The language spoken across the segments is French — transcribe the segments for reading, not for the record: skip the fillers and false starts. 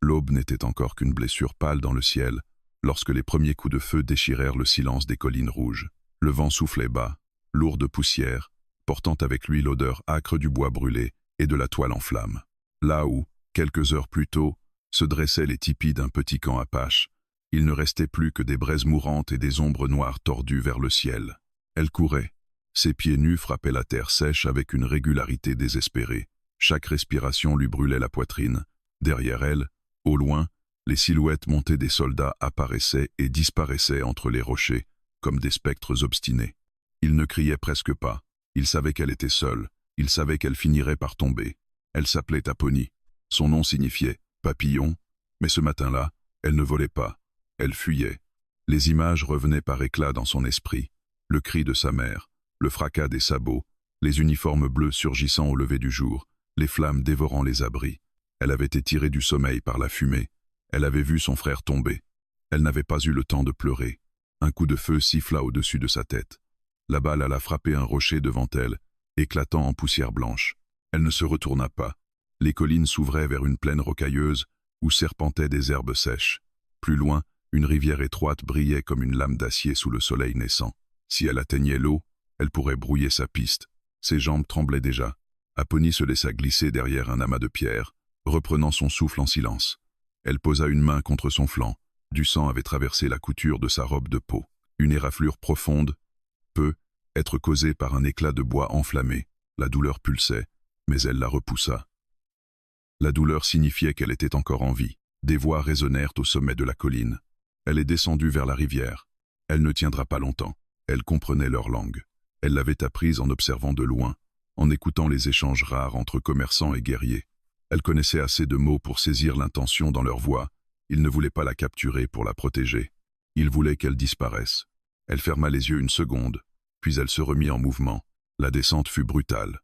L'aube n'était encore qu'une blessure pâle dans le ciel, lorsque les premiers coups de feu déchirèrent le silence des collines rouges. Le vent soufflait bas, lourd de poussière, portant avec lui l'odeur âcre du bois brûlé et de la toile en flammes. Là où, quelques heures plus tôt, se dressaient les tipis d'un petit camp apache, il ne restait plus que des braises mourantes et des ombres noires tordues vers le ciel. Elle courait. Ses pieds nus frappaient la terre sèche avec une régularité désespérée. Chaque respiration lui brûlait la poitrine. Derrière elle, au loin, les silhouettes montées des soldats apparaissaient et disparaissaient entre les rochers, comme des spectres obstinés. Il ne criait presque pas. Il savait qu'elle était seule. Il savait qu'elle finirait par tomber. Elle s'appelait Aponi. Son nom signifiait « papillon », mais ce matin-là, elle ne volait pas. Elle fuyait. Les images revenaient par éclats dans son esprit. Le cri de sa mère, le fracas des sabots, les uniformes bleus surgissant au lever du jour, les flammes dévorant les abris. Elle avait été tirée du sommeil par la fumée. Elle avait vu son frère tomber. Elle n'avait pas eu le temps de pleurer. Un coup de feu siffla au-dessus de sa tête. La balle alla frapper un rocher devant elle, éclatant en poussière blanche. Elle ne se retourna pas. Les collines s'ouvraient vers une plaine rocailleuse où serpentaient des herbes sèches. Plus loin, une rivière étroite brillait comme une lame d'acier sous le soleil naissant. Si elle atteignait l'eau, elle pourrait brouiller sa piste. Ses jambes tremblaient déjà. Aponi se laissa glisser derrière un amas de pierres, reprenant son souffle en silence. Elle posa une main contre son flanc. Du sang avait traversé la couture de sa robe de peau. Une éraflure profonde peut être causée par un éclat de bois enflammé. La douleur pulsait, mais elle la repoussa. La douleur signifiait qu'elle était encore en vie. Des voix résonnèrent au sommet de la colline. Elle est descendue vers la rivière. Elle ne tiendra pas longtemps. Elle comprenait leur langue. Elle l'avait apprise en observant de loin, en écoutant les échanges rares entre commerçants et guerriers. Elle connaissait assez de mots pour saisir l'intention dans leur voix. Il ne voulait pas la capturer pour la protéger. Il voulait qu'elle disparaisse. Elle ferma les yeux une seconde, puis elle se remit en mouvement. La descente fut brutale.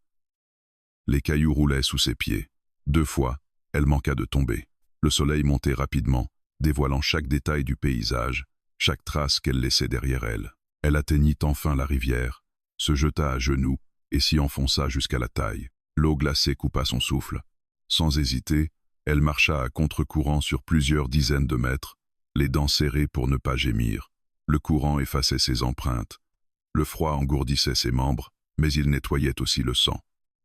Les cailloux roulaient sous ses pieds. 2 fois, elle manqua de tomber. Le soleil montait rapidement, dévoilant chaque détail du paysage, chaque trace qu'elle laissait derrière elle. Elle atteignit enfin la rivière, se jeta à genoux et s'y enfonça jusqu'à la taille. L'eau glacée coupa son souffle. Sans hésiter, elle marcha à contre-courant sur plusieurs dizaines de mètres, les dents serrées pour ne pas gémir. Le courant effaçait ses empreintes. Le froid engourdissait ses membres, mais il nettoyait aussi le sang.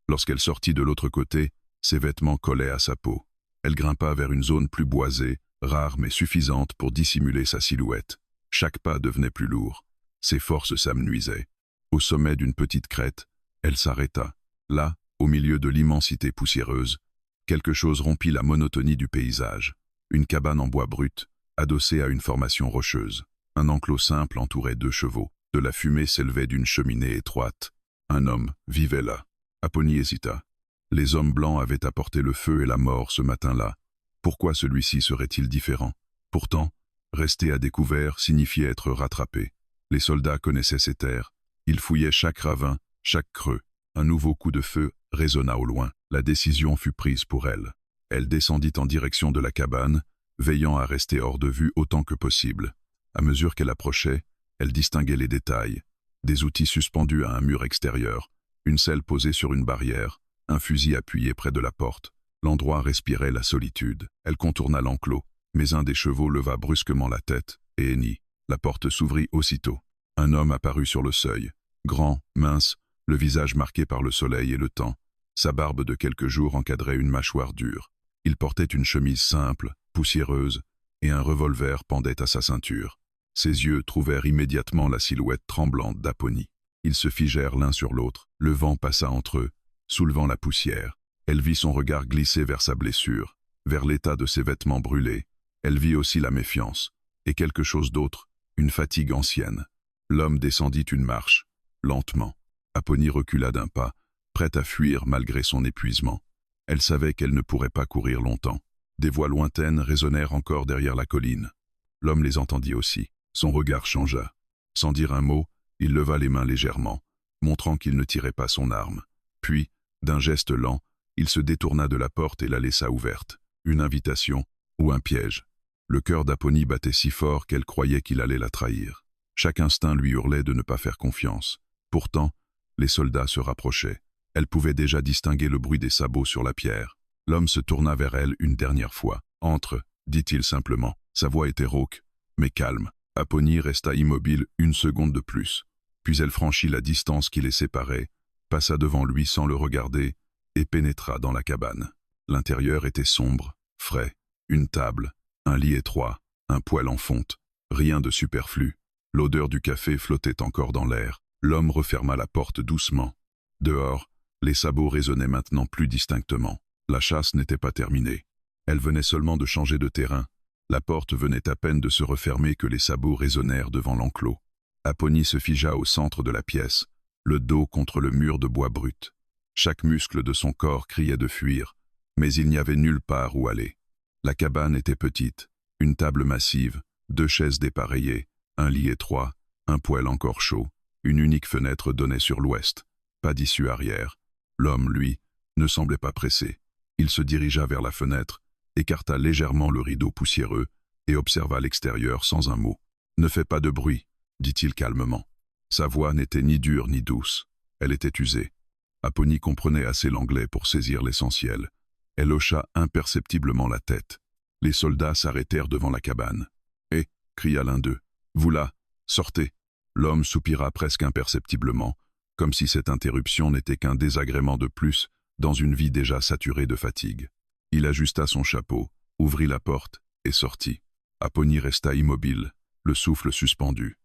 Lorsqu'elle sortit de l'autre côté, ses vêtements collaient à sa peau. Elle grimpa vers une zone plus boisée, rare mais suffisante pour dissimuler sa silhouette. Chaque pas devenait plus lourd. Ses forces s'amenuisaient. Au sommet d'une petite crête, elle s'arrêta. Là, au milieu de l'immensité poussiéreuse, quelque chose rompit la monotonie du paysage. Une cabane en bois brut, adossée à une formation rocheuse. Un enclos simple entourait 2 chevaux. De la fumée s'élevait d'une cheminée étroite. Un homme vivait là. Aponi hésita. Les hommes blancs avaient apporté le feu et la mort ce matin-là. Pourquoi celui-ci serait-il différent? Pourtant, rester à découvert signifiait être rattrapé. Les soldats connaissaient ces terres. Ils fouillaient chaque ravin, chaque creux. Un nouveau coup de feu résonna au loin. La décision fut prise pour elle. Elle descendit en direction de la cabane, veillant à rester hors de vue autant que possible. À mesure qu'elle approchait, elle distinguait les détails. Des outils suspendus à un mur extérieur, une selle posée sur une barrière, un fusil appuyé près de la porte. L'endroit respirait la solitude. Elle contourna l'enclos, mais un des chevaux leva brusquement la tête et hennit. La porte s'ouvrit aussitôt. Un homme apparut sur le seuil. Grand, mince, le visage marqué par le soleil et le temps. Sa barbe de quelques jours encadrait une mâchoire dure. Il portait une chemise simple, poussiéreuse, et un revolver pendait à sa ceinture. Ses yeux trouvèrent immédiatement la silhouette tremblante d'Aponi. Ils se figèrent l'un sur l'autre. Le vent passa entre eux, soulevant la poussière. Elle vit son regard glisser vers sa blessure, vers l'état de ses vêtements brûlés. Elle vit aussi la méfiance, et quelque chose d'autre, une fatigue ancienne. L'homme descendit une marche, lentement. Aponi recula d'un pas, prête à fuir malgré son épuisement. Elle savait qu'elle ne pourrait pas courir longtemps. Des voix lointaines résonnèrent encore derrière la colline. L'homme les entendit aussi. Son regard changea. Sans dire un mot, il leva les mains légèrement, montrant qu'il ne tirait pas son arme. Puis, d'un geste lent, il se détourna de la porte et la laissa ouverte. Une invitation ou un piège. Le cœur d'Aponi battait si fort qu'elle croyait qu'il allait la trahir. Chaque instinct lui hurlait de ne pas faire confiance. Pourtant, les soldats se rapprochaient. Elle pouvait déjà distinguer le bruit des sabots sur la pierre. L'homme se tourna vers elle une dernière fois. Entre, dit-il simplement. Sa voix était rauque, mais calme. Apponyi resta immobile une seconde de plus. Puis elle franchit la distance qui les séparait, passa devant lui sans le regarder, et pénétra dans la cabane. L'intérieur était sombre, frais, une table, un lit étroit, un poêle en fonte, rien de superflu. L'odeur du café flottait encore dans l'air. L'homme referma la porte doucement. Dehors, les sabots résonnaient maintenant plus distinctement. La chasse n'était pas terminée. Elle venait seulement de changer de terrain. La porte venait à peine de se refermer que les sabots résonnèrent devant l'enclos. Apponyi se figea au centre de la pièce, le dos contre le mur de bois brut. Chaque muscle de son corps criait de fuir, mais il n'y avait nulle part où aller. La cabane était petite, une table massive, 2 chaises dépareillées, un lit étroit, un poêle encore chaud, une unique fenêtre donnait sur l'ouest. Pas d'issue arrière. L'homme, lui, ne semblait pas pressé. Il se dirigea vers la fenêtre, écarta légèrement le rideau poussiéreux et observa l'extérieur sans un mot. « Ne fais pas de bruit », dit-il calmement. Sa voix n'était ni dure ni douce. Elle était usée. Apponyi comprenait assez l'anglais pour saisir l'essentiel. Elle hocha imperceptiblement la tête. Les soldats s'arrêtèrent devant la cabane. « Hé !» cria l'un d'eux. « Vous là, sortez !» L'homme soupira presque imperceptiblement, comme si cette interruption n'était qu'un désagrément de plus dans une vie déjà saturée de fatigue. Il ajusta son chapeau, ouvrit la porte et sortit. Apponyi resta immobile, le souffle suspendu.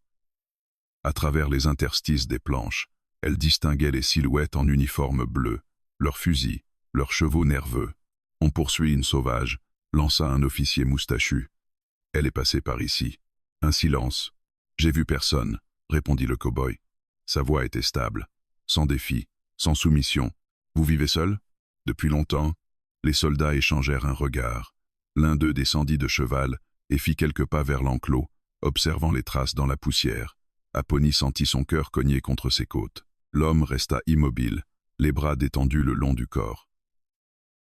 À travers les interstices des planches, elle distinguait les silhouettes en uniforme bleu, leurs fusils, leurs chevaux nerveux. On poursuit une sauvage, lança un officier moustachu. Elle est passée par ici. Un silence. J'ai vu personne, répondit le cow-boy. Sa voix était stable, sans défi, sans soumission. Vous vivez seul? Depuis longtemps? Les soldats échangèrent un regard. L'un d'eux descendit de cheval et fit quelques pas vers l'enclos, observant les traces dans la poussière. Apponyi sentit son cœur cogner contre ses côtes. L'homme resta immobile, les bras détendus le long du corps.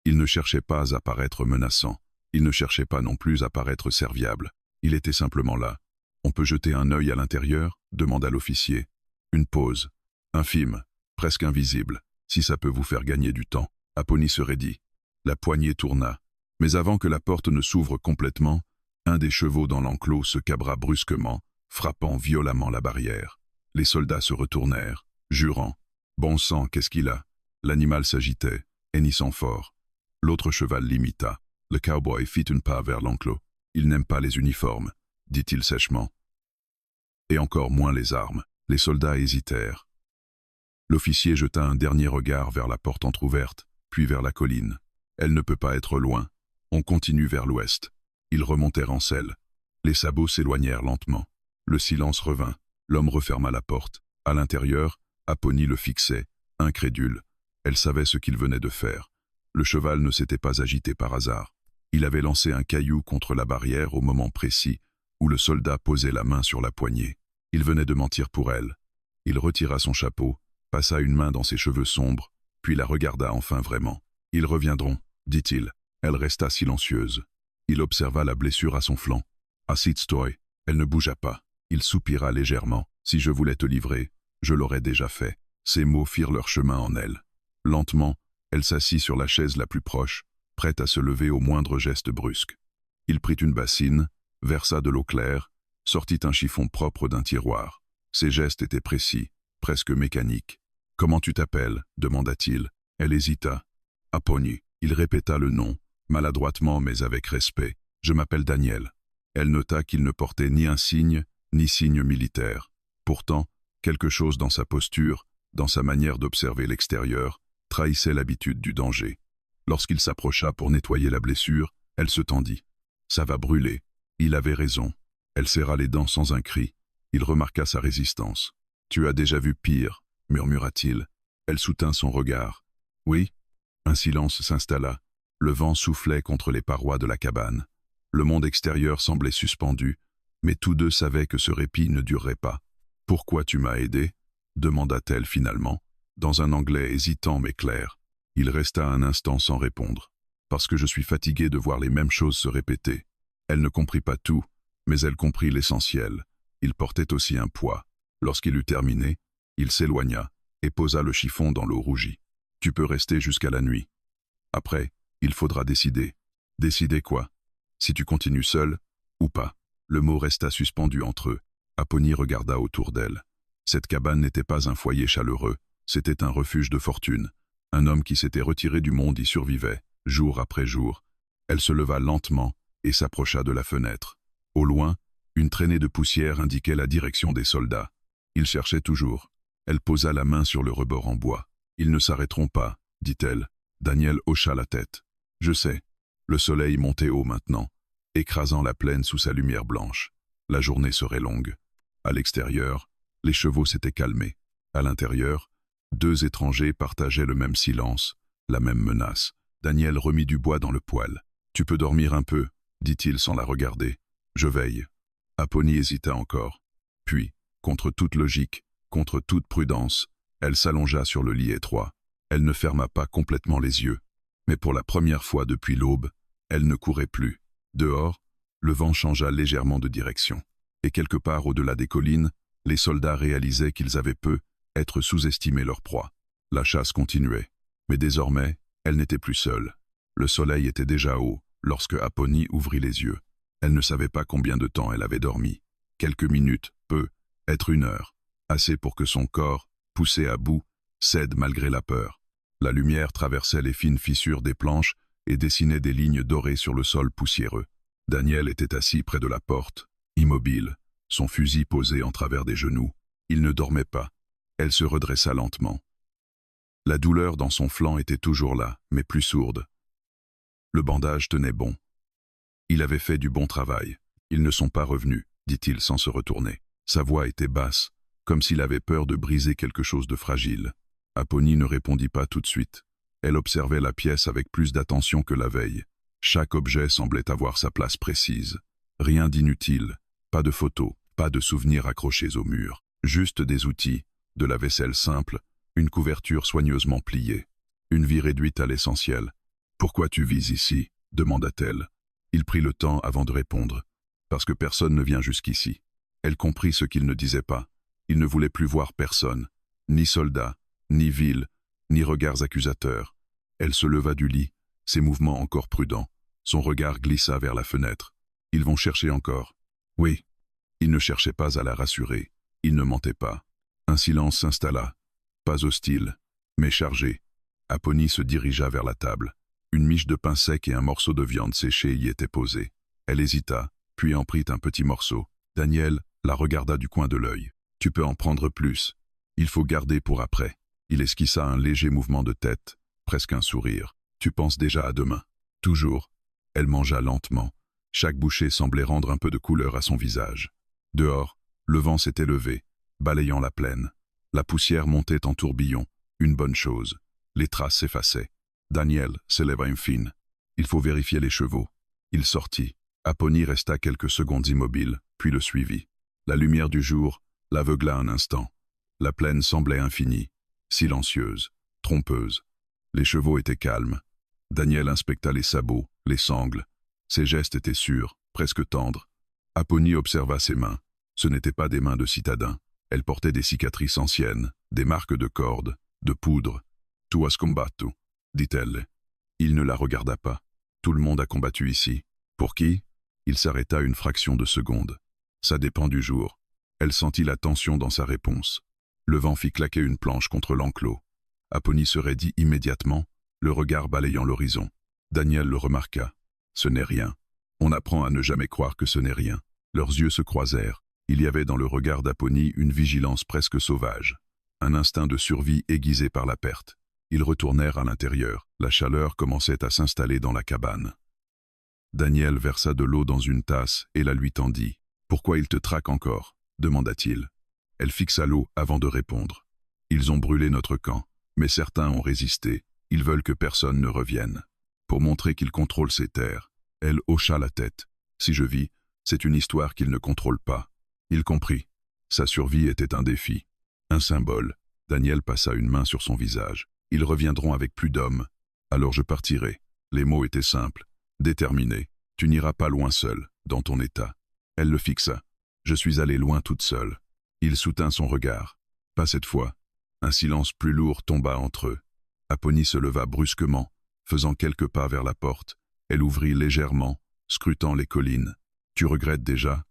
Il ne cherchait pas à paraître menaçant. Il ne cherchait pas non plus à paraître serviable. Il était simplement là. « On peut jeter un œil à l'intérieur » demanda l'officier. Une pause, infime, presque invisible, si ça peut vous faire gagner du temps. Apponyi se raidit. La poignée tourna. Mais avant que la porte ne s'ouvre complètement, un des chevaux dans l'enclos se cabra brusquement, frappant violemment la barrière. Les soldats se retournèrent, jurant. Bon sang, qu'est-ce qu'il a? L'animal s'agitait, hennissant fort. L'autre cheval l'imita. Le cowboy fit un pas vers l'enclos. Il n'aime pas les uniformes, dit-il sèchement. Et encore moins les armes. Les soldats hésitèrent. L'officier jeta un dernier regard vers la porte entr'ouverte, puis vers la colline. Elle ne peut pas être loin. On continue vers l'ouest. Ils remontèrent en selle. Les sabots s'éloignèrent lentement. Le silence revint. L'homme referma la porte. À l'intérieur, Apponyi le fixait, incrédule. Elle savait ce qu'il venait de faire. Le cheval ne s'était pas agité par hasard. Il avait lancé un caillou contre la barrière au moment précis où le soldat posait la main sur la poignée. Il venait de mentir pour elle. Il retira son chapeau, passa une main dans ses cheveux sombres, puis la regarda enfin vraiment. « Ils reviendront », dit-il. Elle resta silencieuse. Il observa la blessure à son flanc. « Asitstoy », elle ne bougea pas. Il soupira légèrement. « Si je voulais te livrer, je l'aurais déjà fait. » Ces mots firent leur chemin en elle. Lentement, elle s'assit sur la chaise la plus proche, prête à se lever au moindre geste brusque. Il prit une bassine, versa de l'eau claire, sortit un chiffon propre d'un tiroir. Ses gestes étaient précis, presque mécaniques. « Comment tu t'appelles » demanda-t-il. Elle hésita. « Apponyi ». Il répéta le nom, maladroitement mais avec respect. « Je m'appelle Daniel ». Elle nota qu'il ne portait ni insigne, ni signe militaire. Pourtant, quelque chose dans sa posture, dans sa manière d'observer l'extérieur, trahissait l'habitude du danger. Lorsqu'il s'approcha pour nettoyer la blessure, elle se tendit. « Ça va brûler ». Il avait raison. Elle serra les dents sans un cri. Il remarqua sa résistance. « Tu as déjà vu pire », murmura-t-il. Elle soutint son regard. « Oui ». Un silence s'installa. Le vent soufflait contre les parois de la cabane. Le monde extérieur semblait suspendu, mais tous deux savaient que ce répit ne durerait pas. « Pourquoi tu m'as aidé » demanda-t-elle finalement, dans un anglais hésitant mais clair. Il resta un instant sans répondre. « Parce que je suis fatigué de voir les mêmes choses se répéter. » Elle ne comprit pas tout, mais elle comprit l'essentiel. Il portait aussi un poids. Lorsqu'il eut terminé, il s'éloigna et posa le chiffon dans l'eau rougie. « Tu peux rester jusqu'à la nuit. Après, il faudra décider. » « Décider quoi » Si tu continues seul, ou pas. Le mot resta suspendu entre eux. Apollonie regarda autour d'elle. Cette cabane n'était pas un foyer chaleureux, c'était un refuge de fortune. Un homme qui s'était retiré du monde y survivait, jour après jour. Elle se leva lentement et s'approcha de la fenêtre. Au loin, une traînée de poussière indiquait la direction des soldats. Ils cherchaient toujours. Elle posa la main sur le rebord en bois. « Ils ne s'arrêteront pas, dit-elle. » Daniel hocha la tête. « Je sais. » Le soleil montait haut maintenant, écrasant la plaine sous sa lumière blanche. La journée serait longue. À l'extérieur, les chevaux s'étaient calmés. À l'intérieur, deux étrangers partageaient le même silence, la même menace. Daniel remit du bois dans le poêle. « Tu peux dormir un peu, » dit-il sans la regarder. « Je veille. » Apollonie hésita encore. Puis, contre toute logique, contre toute prudence, elle s'allongea sur le lit étroit. Elle ne ferma pas complètement les yeux. Mais pour la première fois depuis l'aube, elle ne courait plus. Dehors, le vent changea légèrement de direction. Et quelque part au-delà des collines, les soldats réalisaient qu'ils avaient peu être sous-estimé leur proie. La chasse continuait. Mais désormais, elle n'était plus seule. Le soleil était déjà haut lorsque Apollonie ouvrit les yeux. Elle ne savait pas combien de temps elle avait dormi. Quelques minutes, peu, être une heure. Assez pour que son corps, poussé à bout, cède malgré la peur. La lumière traversait les fines fissures des planches et dessinait des lignes dorées sur le sol poussiéreux. Daniel était assis près de la porte, immobile, son fusil posé en travers des genoux. Il ne dormait pas. Elle se redressa lentement. La douleur dans son flanc était toujours là, mais plus sourde. Le bandage tenait bon. Il avait fait du bon travail. Ils ne sont pas revenus, dit-il sans se retourner. Sa voix était basse, comme s'il avait peur de briser quelque chose de fragile. Apollonie ne répondit pas tout de suite. Elle observait la pièce avec plus d'attention que la veille. Chaque objet semblait avoir sa place précise. Rien d'inutile, pas de photos, pas de souvenirs accrochés au mur. Juste des outils, de la vaisselle simple, une couverture soigneusement pliée. Une vie réduite à l'essentiel. « Pourquoi tu vis ici ?» demanda-t-elle. Il prit le temps avant de répondre. « Parce que personne ne vient jusqu'ici. » Elle comprit ce qu'il ne disait pas. Il ne voulait plus voir personne. Ni soldats, ni ville, ni regards accusateurs. Elle se leva du lit, ses mouvements encore prudents. Son regard glissa vers la fenêtre. « Ils vont chercher encore. » Oui. Il ne cherchait pas à la rassurer. Il ne mentait pas. Un silence s'installa. Pas hostile, mais chargé. Apollonie se dirigea vers la table. Une miche de pain sec et un morceau de viande séchée y étaient posés. Elle hésita, puis en prit un petit morceau. Daniel la regarda du coin de l'œil. « Tu peux en prendre plus. Il faut garder pour après. » Il esquissa un léger mouvement de tête, presque un sourire. « Tu penses déjà à demain. » Toujours. Elle mangea lentement. Chaque bouchée semblait rendre un peu de couleur à son visage. Dehors, le vent s'était levé, balayant la plaine. La poussière montait en tourbillon, une bonne chose. Les traces s'effaçaient. Daniel s'éleva enfin. Il faut vérifier les chevaux. Il sortit. Apollonie resta quelques secondes immobile, puis le suivit. La lumière du jour l'aveugla un instant. La plaine semblait infinie, silencieuse, trompeuse. Les chevaux étaient calmes. Daniel inspecta les sabots, les sangles. Ses gestes étaient sûrs, presque tendres. Apollonie observa ses mains. Ce n'étaient pas des mains de citadin. Elles portaient des cicatrices anciennes, des marques de cordes, de poudre. « Tu has combattu », dit-elle. Il ne la regarda pas. Tout le monde a combattu ici. Pour qui? Il s'arrêta une fraction de seconde. Ça dépend du jour. Elle sentit la tension dans sa réponse. Le vent fit claquer une planche contre l'enclos. Apollonie se raidit immédiatement, le regard balayant l'horizon. Daniel le remarqua. Ce n'est rien. On apprend à ne jamais croire que ce n'est rien. Leurs yeux se croisèrent. Il y avait dans le regard d'Apollonie une vigilance presque sauvage. Un instinct de survie aiguisé par la perte. Ils retournèrent à l'intérieur. La chaleur commençait à s'installer dans la cabane. Daniel versa de l'eau dans une tasse et la lui tendit. « Pourquoi il te traque encore ?» demanda-t-il. Elle fixa l'eau avant de répondre. « Ils ont brûlé notre camp, mais certains ont résisté. Ils veulent que personne ne revienne. » Pour montrer qu'il contrôle ses terres, elle hocha la tête. « Si je vis, c'est une histoire qu'il ne contrôle pas. » Il comprit. Sa survie était un défi, un symbole. Daniel passa une main sur son visage. « Ils reviendront avec plus d'hommes. Alors je partirai. » Les mots étaient simples, déterminés. « Tu n'iras pas loin seul, dans ton état. » Elle le fixa. « Je suis allé loin toute seule. » Il soutint son regard. Pas cette fois. Un silence plus lourd tomba entre eux. Apollonie se leva brusquement, faisant quelques pas vers la porte. Elle ouvrit légèrement, scrutant les collines. « Tu regrettes déjà »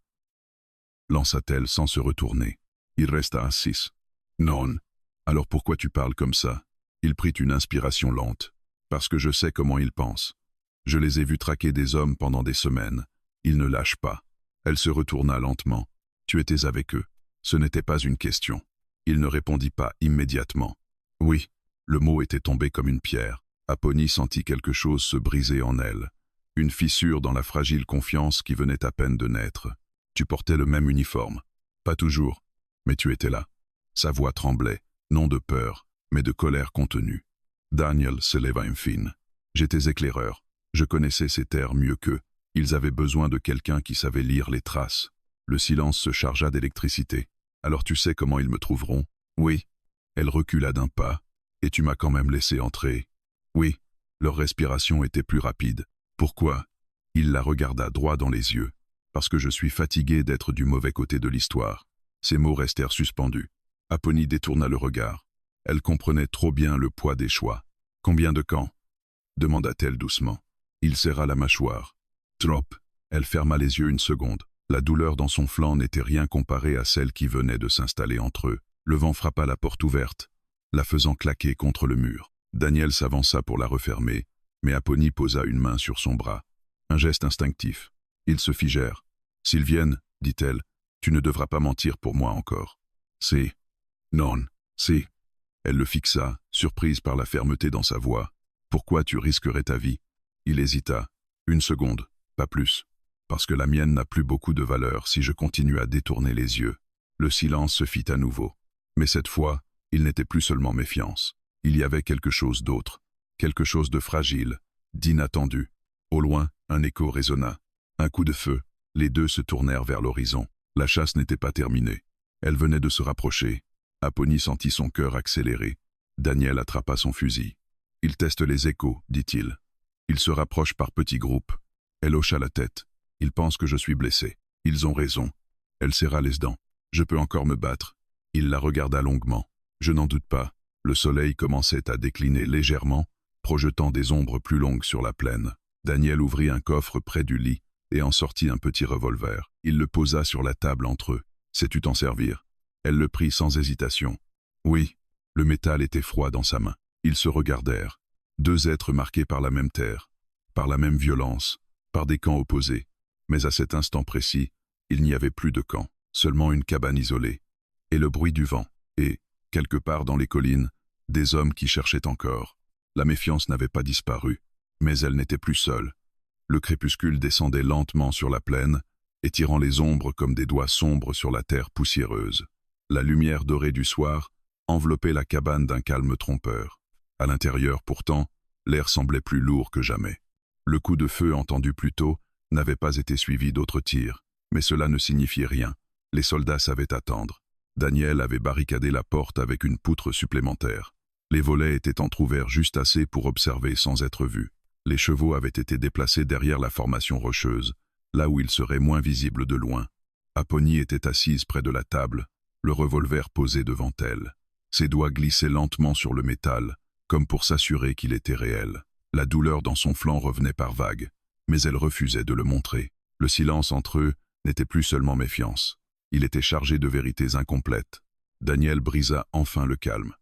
lança-t-elle sans se retourner. Il resta assis. « Non. Alors pourquoi tu parles comme ça ?» Il prit une inspiration lente. « Parce que je sais comment ils pensent. Je les ai vus traquer des hommes pendant des semaines. Ils ne lâchent pas. » Elle se retourna lentement. « Tu étais avec eux. Ce n'était pas une question. » Il ne répondit pas immédiatement. « Oui. » Le mot était tombé comme une pierre. Apponyi sentit quelque chose se briser en elle. Une fissure dans la fragile confiance qui venait à peine de naître. « Tu portais le même uniforme. Pas toujours. Mais tu étais là. » Sa voix tremblait, non de peur, mais de colère contenue. Daniel se leva enfin. « J'étais éclaireur. Je connaissais ces terres mieux qu'eux. Ils avaient besoin de quelqu'un qui savait lire les traces. » Le silence se chargea d'électricité. « Alors tu sais comment ils me trouveront ?»« Oui. » Elle recula d'un pas. « Et tu m'as quand même laissé entrer. »« Oui. » Leur respiration était plus rapide. « Pourquoi ?» Il la regarda droit dans les yeux. « Parce que je suis fatigué d'être du mauvais côté de l'histoire. » Ses mots restèrent suspendus. Apponyi détourna le regard. Elle comprenait trop bien le poids des choix. « Combien de camps ?» demanda-t-elle doucement. Il serra la mâchoire. « Trop. » Elle ferma les yeux une seconde. La douleur dans son flanc n'était rien comparée à celle qui venait de s'installer entre eux. Le vent frappa la porte ouverte, la faisant claquer contre le mur. Daniel s'avança pour la refermer, mais Apponyi posa une main sur son bras. Un geste instinctif. Ils se figèrent. « S'ils viennent, dit-elle, tu ne devras pas mentir pour moi encore. »« C'est... Non, c'est... » Elle le fixa, surprise par la fermeté dans sa voix. « Pourquoi tu risquerais ta vie ?» Il hésita. Une seconde, pas plus. « Parce que la mienne n'a plus beaucoup de valeur si je continue à détourner les yeux. » Le silence se fit à nouveau. Mais cette fois, il n'était plus seulement méfiance. Il y avait quelque chose d'autre, quelque chose de fragile, d'inattendu. Au loin, un écho résonna. Un coup de feu, les deux se tournèrent vers l'horizon. La chasse n'était pas terminée. Elle venait de se rapprocher. Apponyi sentit son cœur accélérer. Daniel attrapa son fusil. « Il teste les échos, dit-il. Ils se rapprochent par petits groupes. » Elle hocha la tête. « Ils pensent que je suis blessé. Ils ont raison. » Elle serra les dents. « Je peux encore me battre. » Il la regarda longuement. « Je n'en doute pas. » Le soleil commençait à décliner légèrement, projetant des ombres plus longues sur la plaine. Daniel ouvrit un coffre près du lit et en sortit un petit revolver. Il le posa sur la table entre eux. « Sais-tu t'en servir ?» Elle le prit sans hésitation. « Oui. » Le métal était froid dans sa main. Ils se regardèrent. Deux êtres marqués par la même terre, par la même violence, par des camps opposés. Mais à cet instant précis, il n'y avait plus de camp, seulement une cabane isolée. Et le bruit du vent, et, quelque part dans les collines, des hommes qui cherchaient encore. La méfiance n'avait pas disparu, mais elle n'était plus seule. Le crépuscule descendait lentement sur la plaine, étirant les ombres comme des doigts sombres sur la terre poussiéreuse. La lumière dorée du soir enveloppait la cabane d'un calme trompeur. À l'intérieur, pourtant, l'air semblait plus lourd que jamais. Le coup de feu entendu plus tôt n'avait pas été suivi d'autres tirs, mais cela ne signifiait rien. Les soldats savaient attendre. Daniel avait barricadé la porte avec une poutre supplémentaire. Les volets étaient entr'ouverts juste assez pour observer sans être vus. Les chevaux avaient été déplacés derrière la formation rocheuse, là où ils seraient moins visibles de loin. Apponyi était assise près de la table, le revolver posé devant elle. Ses doigts glissaient lentement sur le métal, comme pour s'assurer qu'il était réel. La douleur dans son flanc revenait par vagues, mais elle refusait de le montrer. Le silence entre eux n'était plus seulement méfiance. Il était chargé de vérités incomplètes. Daniel brisa enfin le calme.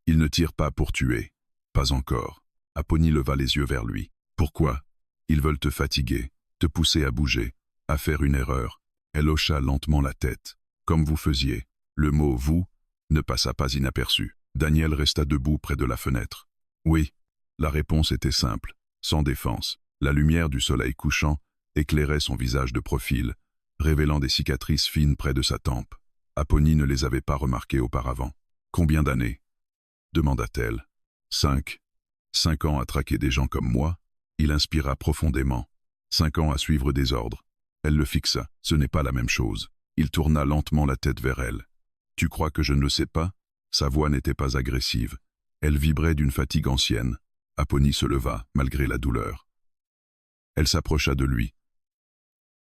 « Il ne tire pas pour tuer. »« Pas encore. » Apponyi leva les yeux vers lui. « Pourquoi ? » ?»« Ils veulent te fatiguer, te pousser à bouger, à faire une erreur. » Elle hocha lentement la tête. « Comme vous faisiez. » Le mot « vous » ne passa pas inaperçu. Daniel resta debout près de la fenêtre. « Oui. » La réponse était simple, sans défense. La lumière du soleil couchant éclairait son visage de profil, révélant des cicatrices fines près de sa tempe. Apponyi ne les avait pas remarquées auparavant. « Combien d'années ?» demanda-t-elle. « 5. 5 ans à traquer des gens comme moi ?» Il inspira profondément. 5 ans à suivre des ordres. Elle le fixa. « Ce n'est pas la même chose. » Il tourna lentement la tête vers elle. « Tu crois que je ne le sais pas ?» Sa voix n'était pas agressive. Elle vibrait d'une fatigue ancienne. Apponyi se leva, malgré la douleur. Elle s'approcha de lui,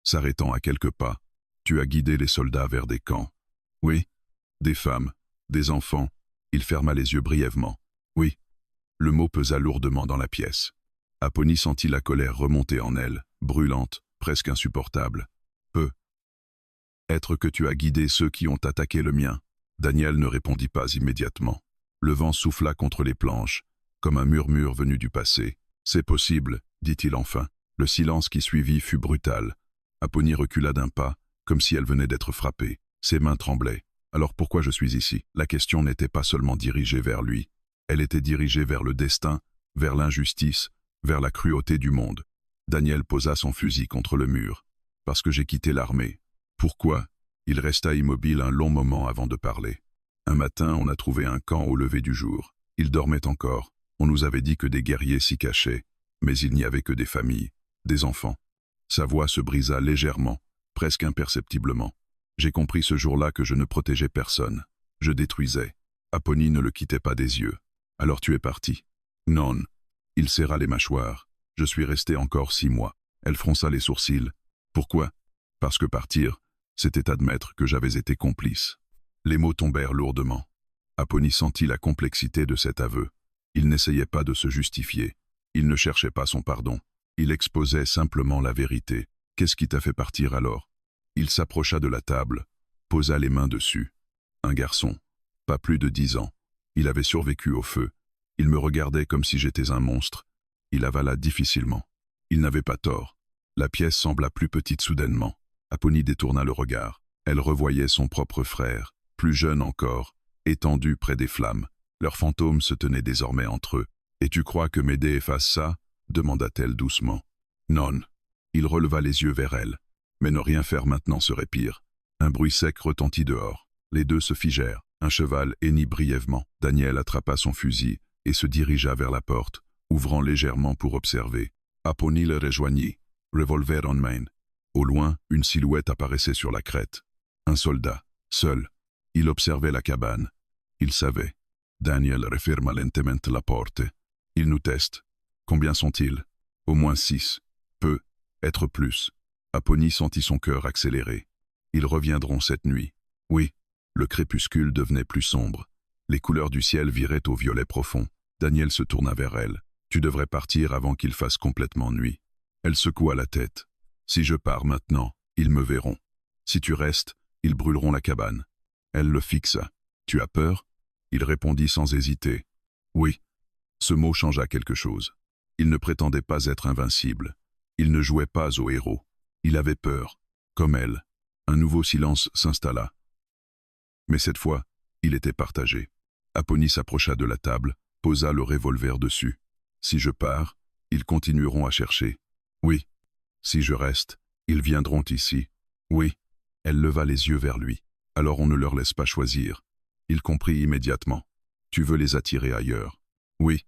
s'arrêtant à quelques pas. « Tu as guidé les soldats vers des camps. »« Oui. » »« Des femmes, des enfants. » Il ferma les yeux brièvement. « Oui. » Le mot pesa lourdement dans la pièce. Apponyi sentit la colère remonter en elle, brûlante, presque insupportable. Peut être que tu as guidé ceux qui ont attaqué le mien. Daniel ne répondit pas immédiatement. Le vent souffla contre les planches, comme un murmure venu du passé. C'est possible, dit-il enfin. Le silence qui suivit fut brutal. Apollonie recula d'un pas, comme si elle venait d'être frappée. Ses mains tremblaient. Alors pourquoi je suis ici? La question n'était pas seulement dirigée vers lui. Elle était dirigée vers le destin, vers l'injustice, vers la cruauté du monde. Daniel posa son fusil contre le mur. Parce que j'ai quitté l'armée. Pourquoi? Il resta immobile un long moment avant de parler. Un matin, on a trouvé un camp au lever du jour. Il dormait encore. On nous avait dit que des guerriers s'y cachaient, mais il n'y avait que des familles, des enfants. Sa voix se brisa légèrement, presque imperceptiblement. J'ai compris ce jour-là que je ne protégeais personne. Je détruisais. Apollonie ne le quittait pas des yeux. Alors tu es parti. Non. Il serra les mâchoires. Je suis resté encore 6 mois. Elle fronça les sourcils. Pourquoi? Parce que partir, c'était admettre que j'avais été complice. Les mots tombèrent lourdement. Apollonie sentit la complexité de cet aveu. Il n'essayait pas de se justifier. Il ne cherchait pas son pardon. Il exposait simplement la vérité. Qu'est-ce qui t'a fait partir alors? Il s'approcha de la table, posa les mains dessus. Un garçon, pas plus de 10 ans. Il avait survécu au feu. Il me regardait comme si j'étais un monstre. Il avala difficilement. Il n'avait pas tort. La pièce sembla plus petite soudainement. Apollonie détourna le regard. Elle revoyait son propre frère, plus jeune encore, étendu près des flammes. Leurs fantômes se tenaient désormais entre eux. « Et tu crois que m'aider efface ça ?» demanda-t-elle doucement. Non. Il releva les yeux vers elle. Mais ne rien faire maintenant serait pire. Un bruit sec retentit dehors. Les deux se figèrent. Un cheval hennit brièvement. Daniel attrapa son fusil et se dirigea vers la porte, ouvrant légèrement pour observer. Apollonie le rejoignit, revolver en main. Au loin, une silhouette apparaissait sur la crête. Un soldat, seul. Il observait la cabane. Il savait. Daniel referma lentement la porte. Il nous teste. Combien sont-ils? Au moins 6. Peu. Être plus. Apollonie sentit son cœur accélérer. Ils reviendront cette nuit. Oui. Le crépuscule devenait plus sombre. Les couleurs du ciel viraient au violet profond. Daniel se tourna vers elle. Tu devrais partir avant qu'il fasse complètement nuit. Elle secoua la tête. Si je pars maintenant, ils me verront. Si tu restes, ils brûleront la cabane. Elle le fixa. Tu as peur? Il répondit sans hésiter. Oui. Ce mot changea quelque chose. Il ne prétendait pas être invincible. Il ne jouait pas au héros. Il avait peur. Comme elle. Un nouveau silence s'installa. Mais cette fois, il était partagé. Apollonie s'approcha de la table, posa le revolver dessus. Si je pars, ils continueront à chercher. Oui. Si je reste, ils viendront ici. Oui. Elle leva les yeux vers lui. Alors on ne leur laisse pas choisir. Il comprit immédiatement. Tu veux les attirer ailleurs. Oui.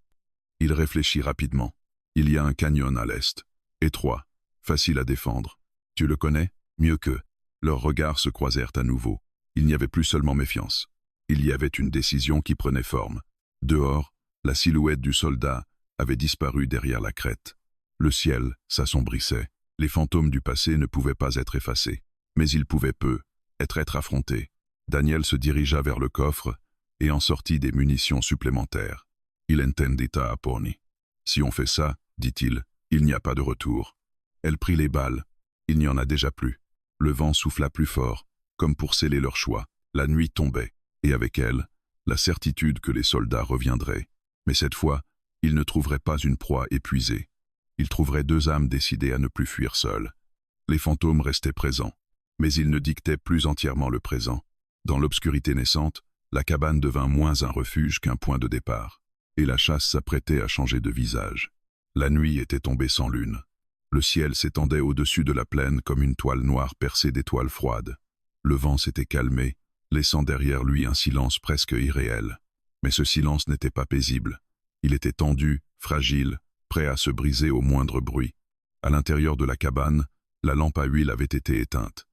Il réfléchit rapidement. Il y a un canyon à l'est. Étroit. Facile à défendre. Tu le connais? Mieux qu'eux. Leurs regards se croisèrent à nouveau. Il n'y avait plus seulement méfiance. Il y avait une décision qui prenait forme. Dehors, la silhouette du soldat avait disparu derrière la crête. Le ciel s'assombrissait. Les fantômes du passé ne pouvaient pas être effacés. Mais ils pouvaient peu être affrontés. Daniel se dirigea vers le coffre et en sortit des munitions supplémentaires. Il entendit à Apollonie. Si on fait ça, dit-il, il n'y a pas de retour. Elle prit les balles. Il n'y en a déjà plus. Le vent souffla plus fort, comme pour sceller leur choix. La nuit tombait, et avec elle, la certitude que les soldats reviendraient. Mais cette fois, ils ne trouveraient pas une proie épuisée. Ils trouveraient 2 âmes décidées à ne plus fuir seules. Les fantômes restaient présents, mais ils ne dictaient plus entièrement le présent. Dans l'obscurité naissante, la cabane devint moins un refuge qu'un point de départ, et la chasse s'apprêtait à changer de visage. La nuit était tombée sans lune. Le ciel s'étendait au-dessus de la plaine comme une toile noire percée d'étoiles froides. Le vent s'était calmé, laissant derrière lui un silence presque irréel. Mais ce silence n'était pas paisible. Il était tendu, fragile, prêt à se briser au moindre bruit. À l'intérieur de la cabane, la lampe à huile avait été éteinte.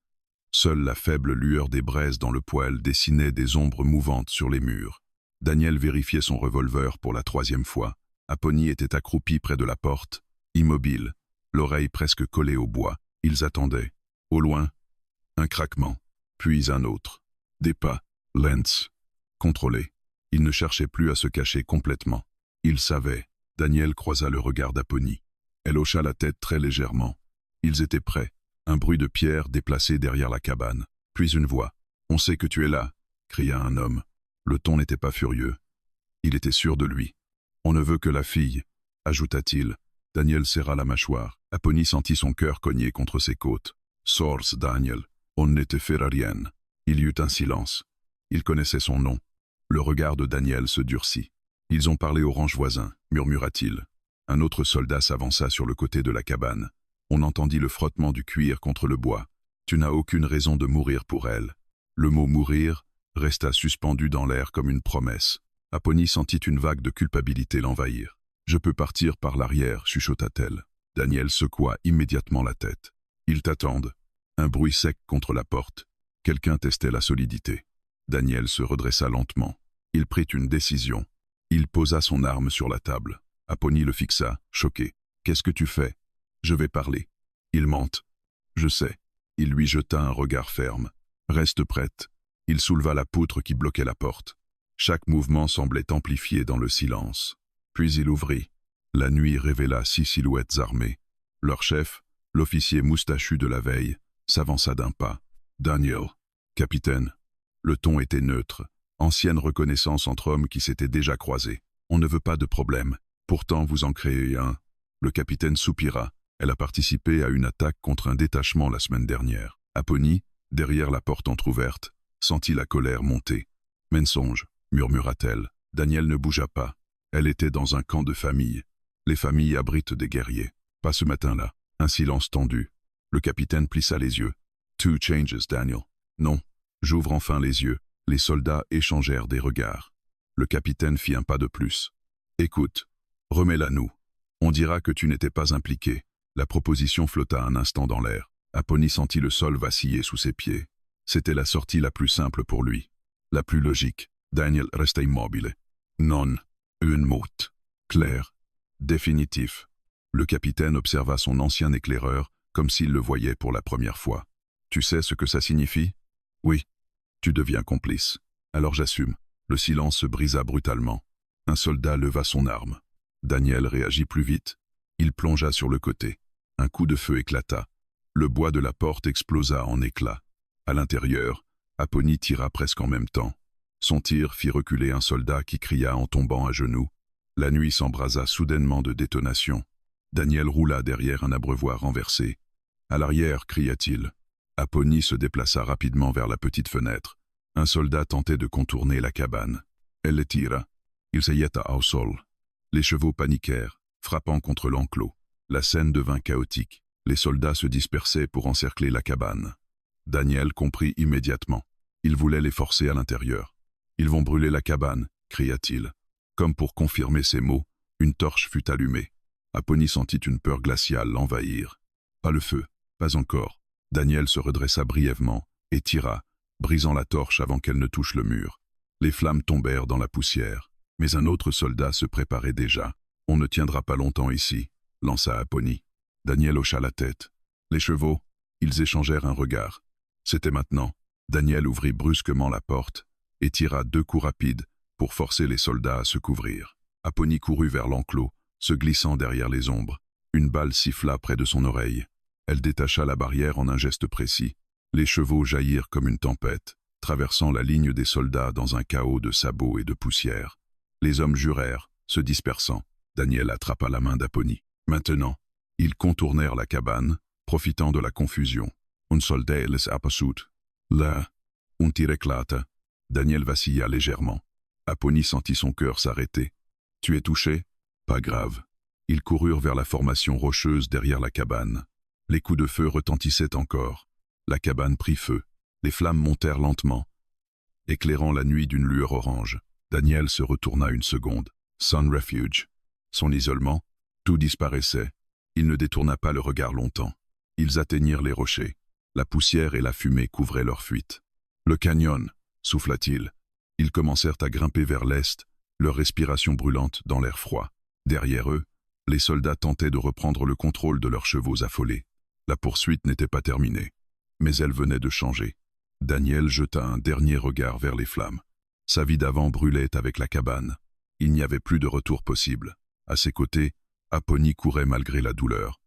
Seule la faible lueur des braises dans le poêle dessinait des ombres mouvantes sur les murs. Daniel vérifiait son revolver pour la 3e fois. Apollonie était accroupie près de la porte, immobile, l'oreille presque collée au bois. Ils attendaient. Au loin, un craquement, puis un autre. Des pas, lents, contrôlés. Il ne cherchait plus à se cacher complètement. Il savait. Daniel croisa le regard d'Apollonie. Elle hocha la tête très légèrement. Ils étaient prêts. Un bruit de pierre déplacé derrière la cabane. Puis une voix. « On sait que tu es là !» cria un homme. Le ton n'était pas furieux. Il était sûr de lui. « On ne veut que la fille !» ajouta-t-il. Daniel serra la mâchoire. Apollonie sentit son cœur cogner contre ses côtes. « Source, Daniel, on ne te fera rien. » Il y eut un silence. Il connaissait son nom. Le regard de Daniel se durcit. « Ils ont parlé au ranch voisin » murmura-t-il. Un autre soldat s'avança sur le côté de la cabane. On entendit le frottement du cuir contre le bois. « Tu n'as aucune raison de mourir pour elle. » Le mot « mourir » resta suspendu dans l'air comme une promesse. Apollonie sentit une vague de culpabilité l'envahir. « Je peux partir par l'arrière » chuchota-t-elle. Daniel secoua immédiatement la tête. « Ils t'attendent. » Un bruit sec contre la porte. Quelqu'un testait la solidité. Daniel se redressa lentement. Il prit une décision. Il posa son arme sur la table. Apollonie le fixa, choqué. « Qu'est-ce que tu fais ?»« Je vais parler. »« Il mente. »« Je sais. » Il lui jeta un regard ferme. « Reste prête. » Il souleva la poutre qui bloquait la porte. Chaque mouvement semblait amplifié dans le silence. Puis il ouvrit. La nuit révéla 6 silhouettes armées. Leur chef, l'officier moustachu de la veille, s'avança d'un pas. « Daniel, capitaine. » Le ton était neutre. Ancienne reconnaissance entre hommes qui s'étaient déjà croisés. « On ne veut pas de problème. Pourtant vous en créez un. » Le capitaine soupira. Elle a participé à une attaque contre un détachement la semaine dernière. Apollonie, derrière la porte entr'ouverte, sentit la colère monter. « Mensonge » murmura-t-elle. Daniel ne bougea pas. Elle était dans un camp de famille. Les familles abritent des guerriers. Pas ce matin-là. Un silence tendu. Le capitaine plissa les yeux. « Two changes, Daniel. »« Non. » J'ouvre enfin les yeux. Les soldats échangèrent des regards. Le capitaine fit un pas de plus. « Écoute, remets-la nous. On dira que tu n'étais pas impliqué. » La proposition flotta un instant dans l'air. Apollonie sentit le sol vaciller sous ses pieds. C'était la sortie la plus simple pour lui. La plus logique. Daniel resta immobile. Non. Un mot. Clair. Définitif. Le capitaine observa son ancien éclaireur comme s'il le voyait pour la première fois. « Tu sais ce que ça signifie ?»« Oui. »« Tu deviens complice. »« Alors j'assume. » Le silence se brisa brutalement. Un soldat leva son arme. Daniel réagit plus vite. Il plongea sur le côté. Un coup de feu éclata. Le bois de la porte explosa en éclats. À l'intérieur, Apollonie tira presque en même temps. Son tir fit reculer un soldat qui cria en tombant à genoux. La nuit s'embrasa soudainement de détonations. Daniel roula derrière un abreuvoir renversé. « À l'arrière » cria-t-il. Apollonie se déplaça rapidement vers la petite fenêtre. Un soldat tentait de contourner la cabane. Elle le tira. Il se jeta au sol. Les chevaux paniquèrent, frappant contre l'enclos. La scène devint chaotique. Les soldats se dispersaient pour encercler la cabane. Daniel comprit immédiatement. Il voulait les forcer à l'intérieur. « Ils vont brûler la cabane » cria-t-il. Comme pour confirmer ses mots, une torche fut allumée. Apollonie sentit une peur glaciale l'envahir. Pas le feu, pas encore. Daniel se redressa brièvement et tira, brisant la torche avant qu'elle ne touche le mur. Les flammes tombèrent dans la poussière. Mais un autre soldat se préparait déjà. « On ne tiendra pas longtemps ici » lança Apollonie. Daniel hocha la tête. Les chevaux, ils échangèrent un regard. C'était maintenant. Daniel ouvrit brusquement la porte et tira 2 coups rapides pour forcer les soldats à se couvrir. Apollonie courut vers l'enclos, se glissant derrière les ombres. Une balle siffla près de son oreille. Elle détacha la barrière en un geste précis. Les chevaux jaillirent comme une tempête, traversant la ligne des soldats dans un chaos de sabots et de poussière. Les hommes jurèrent, se dispersant. Daniel attrapa la main d'Apollonie. Maintenant, ils contournèrent la cabane, profitant de la confusion. Un soldat les aperçut. Là, un tir éclata. Daniel vacilla légèrement. Apollonie sentit son cœur s'arrêter. « Tu es touché ?»« Pas grave. » Ils coururent vers la formation rocheuse derrière la cabane. Les coups de feu retentissaient encore. La cabane prit feu. Les flammes montèrent lentement, éclairant la nuit d'une lueur orange. Daniel se retourna une seconde. Son refuge. Son isolement. Tout disparaissait. Il ne détourna pas le regard longtemps. Ils atteignirent les rochers. La poussière et la fumée couvraient leur fuite. « Le canyon » souffla-t-il. Ils commencèrent à grimper vers l'est, leur respiration brûlante dans l'air froid. Derrière eux, les soldats tentaient de reprendre le contrôle de leurs chevaux affolés. La poursuite n'était pas terminée, mais elle venait de changer. Daniel jeta un dernier regard vers les flammes. Sa vie d'avant brûlait avec la cabane. Il n'y avait plus de retour possible. À ses côtés, Apollonie courait malgré la douleur.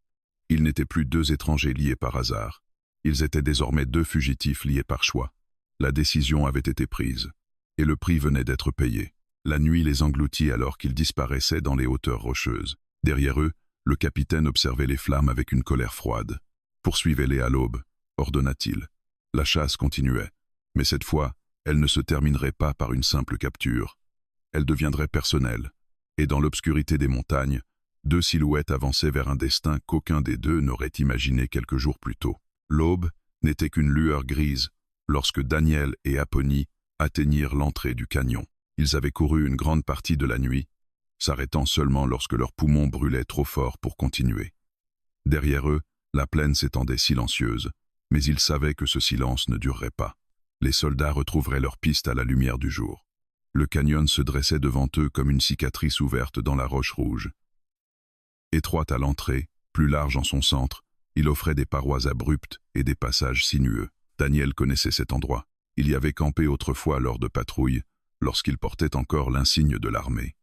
Ils n'étaient plus deux étrangers liés par hasard. Ils étaient désormais deux fugitifs liés par choix. La décision avait été prise, et le prix venait d'être payé. La nuit les engloutit alors qu'ils disparaissaient dans les hauteurs rocheuses. Derrière eux, le capitaine observait les flammes avec une colère froide. « Poursuivez-les à l'aube », ordonna-t-il. La chasse continuait, mais cette fois, elle ne se terminerait pas par une simple capture. Elle deviendrait personnelle, et dans l'obscurité des montagnes, deux silhouettes avançaient vers un destin qu'aucun des deux n'aurait imaginé quelques jours plus tôt. L'aube n'était qu'une lueur grise lorsque Daniel et Apponyi atteignirent l'entrée du canyon. Ils avaient couru une grande partie de la nuit, s'arrêtant seulement lorsque leurs poumons brûlaient trop fort pour continuer. Derrière eux, la plaine s'étendait silencieuse, mais ils savaient que ce silence ne durerait pas. Les soldats retrouveraient leur piste à la lumière du jour. Le canyon se dressait devant eux comme une cicatrice ouverte dans la roche rouge. Étroite à l'entrée, plus large en son centre, il offrait des parois abruptes et des passages sinueux. Daniel connaissait cet endroit. Il y avait campé autrefois lors de patrouilles, lorsqu'il portait encore l'insigne de l'armée.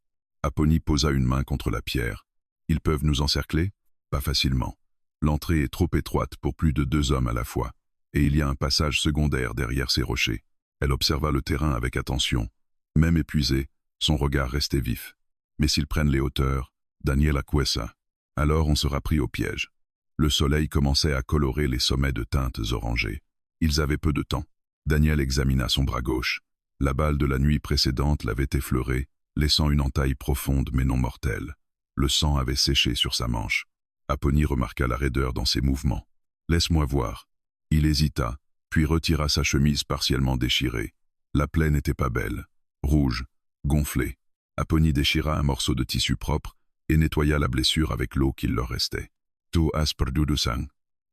Apponyi posa une main contre la pierre. « Ils peuvent nous encercler ? Pas facilement. L'entrée est trop étroite pour plus de 2 hommes à la fois, et il y a un passage secondaire derrière ces rochers. » Elle observa le terrain avec attention. Même épuisé, son regard restait vif. « Mais s'ils prennent les hauteurs, Daniel acquiesça. Alors on sera pris au piège. » Le soleil commençait à colorer les sommets de teintes orangées. Ils avaient peu de temps. Daniel examina son bras gauche. La balle de la nuit précédente l'avait effleuré, laissant une entaille profonde mais non mortelle. Le sang avait séché sur sa manche. Apponyi remarqua la raideur dans ses mouvements. « Laisse-moi voir. » Il hésita, puis retira sa chemise partiellement déchirée. La plaie n'était pas belle. Rouge, gonflée. Apponyi déchira un morceau de tissu propre et nettoya la blessure avec l'eau qu'il leur restait. « Tu has perdu du sang.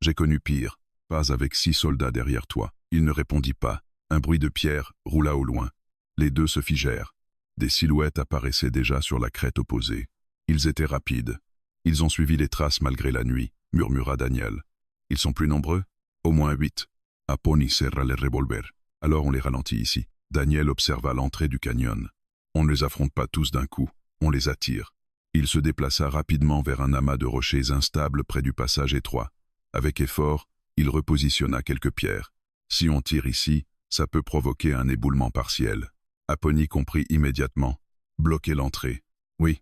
J'ai connu pire. Pas avec 6 soldats derrière toi. » Il ne répondit pas. Un bruit de pierre roula au loin. Les deux se figèrent. Des silhouettes apparaissaient déjà sur la crête opposée. Ils étaient rapides. Ils ont suivi les traces malgré la nuit, murmura Daniel. Ils sont plus nombreux? Au moins 8. Apponyi serra les revolvers. Alors on les ralentit ici. Daniel observa l'entrée du canyon. On ne les affronte pas tous d'un coup, on les attire. Il se déplaça rapidement vers un amas de rochers instables près du passage étroit. Avec effort, il repositionna quelques pierres. Si on tire ici, ça peut provoquer un éboulement partiel. Apponyi comprit immédiatement. Bloquer l'entrée. Oui.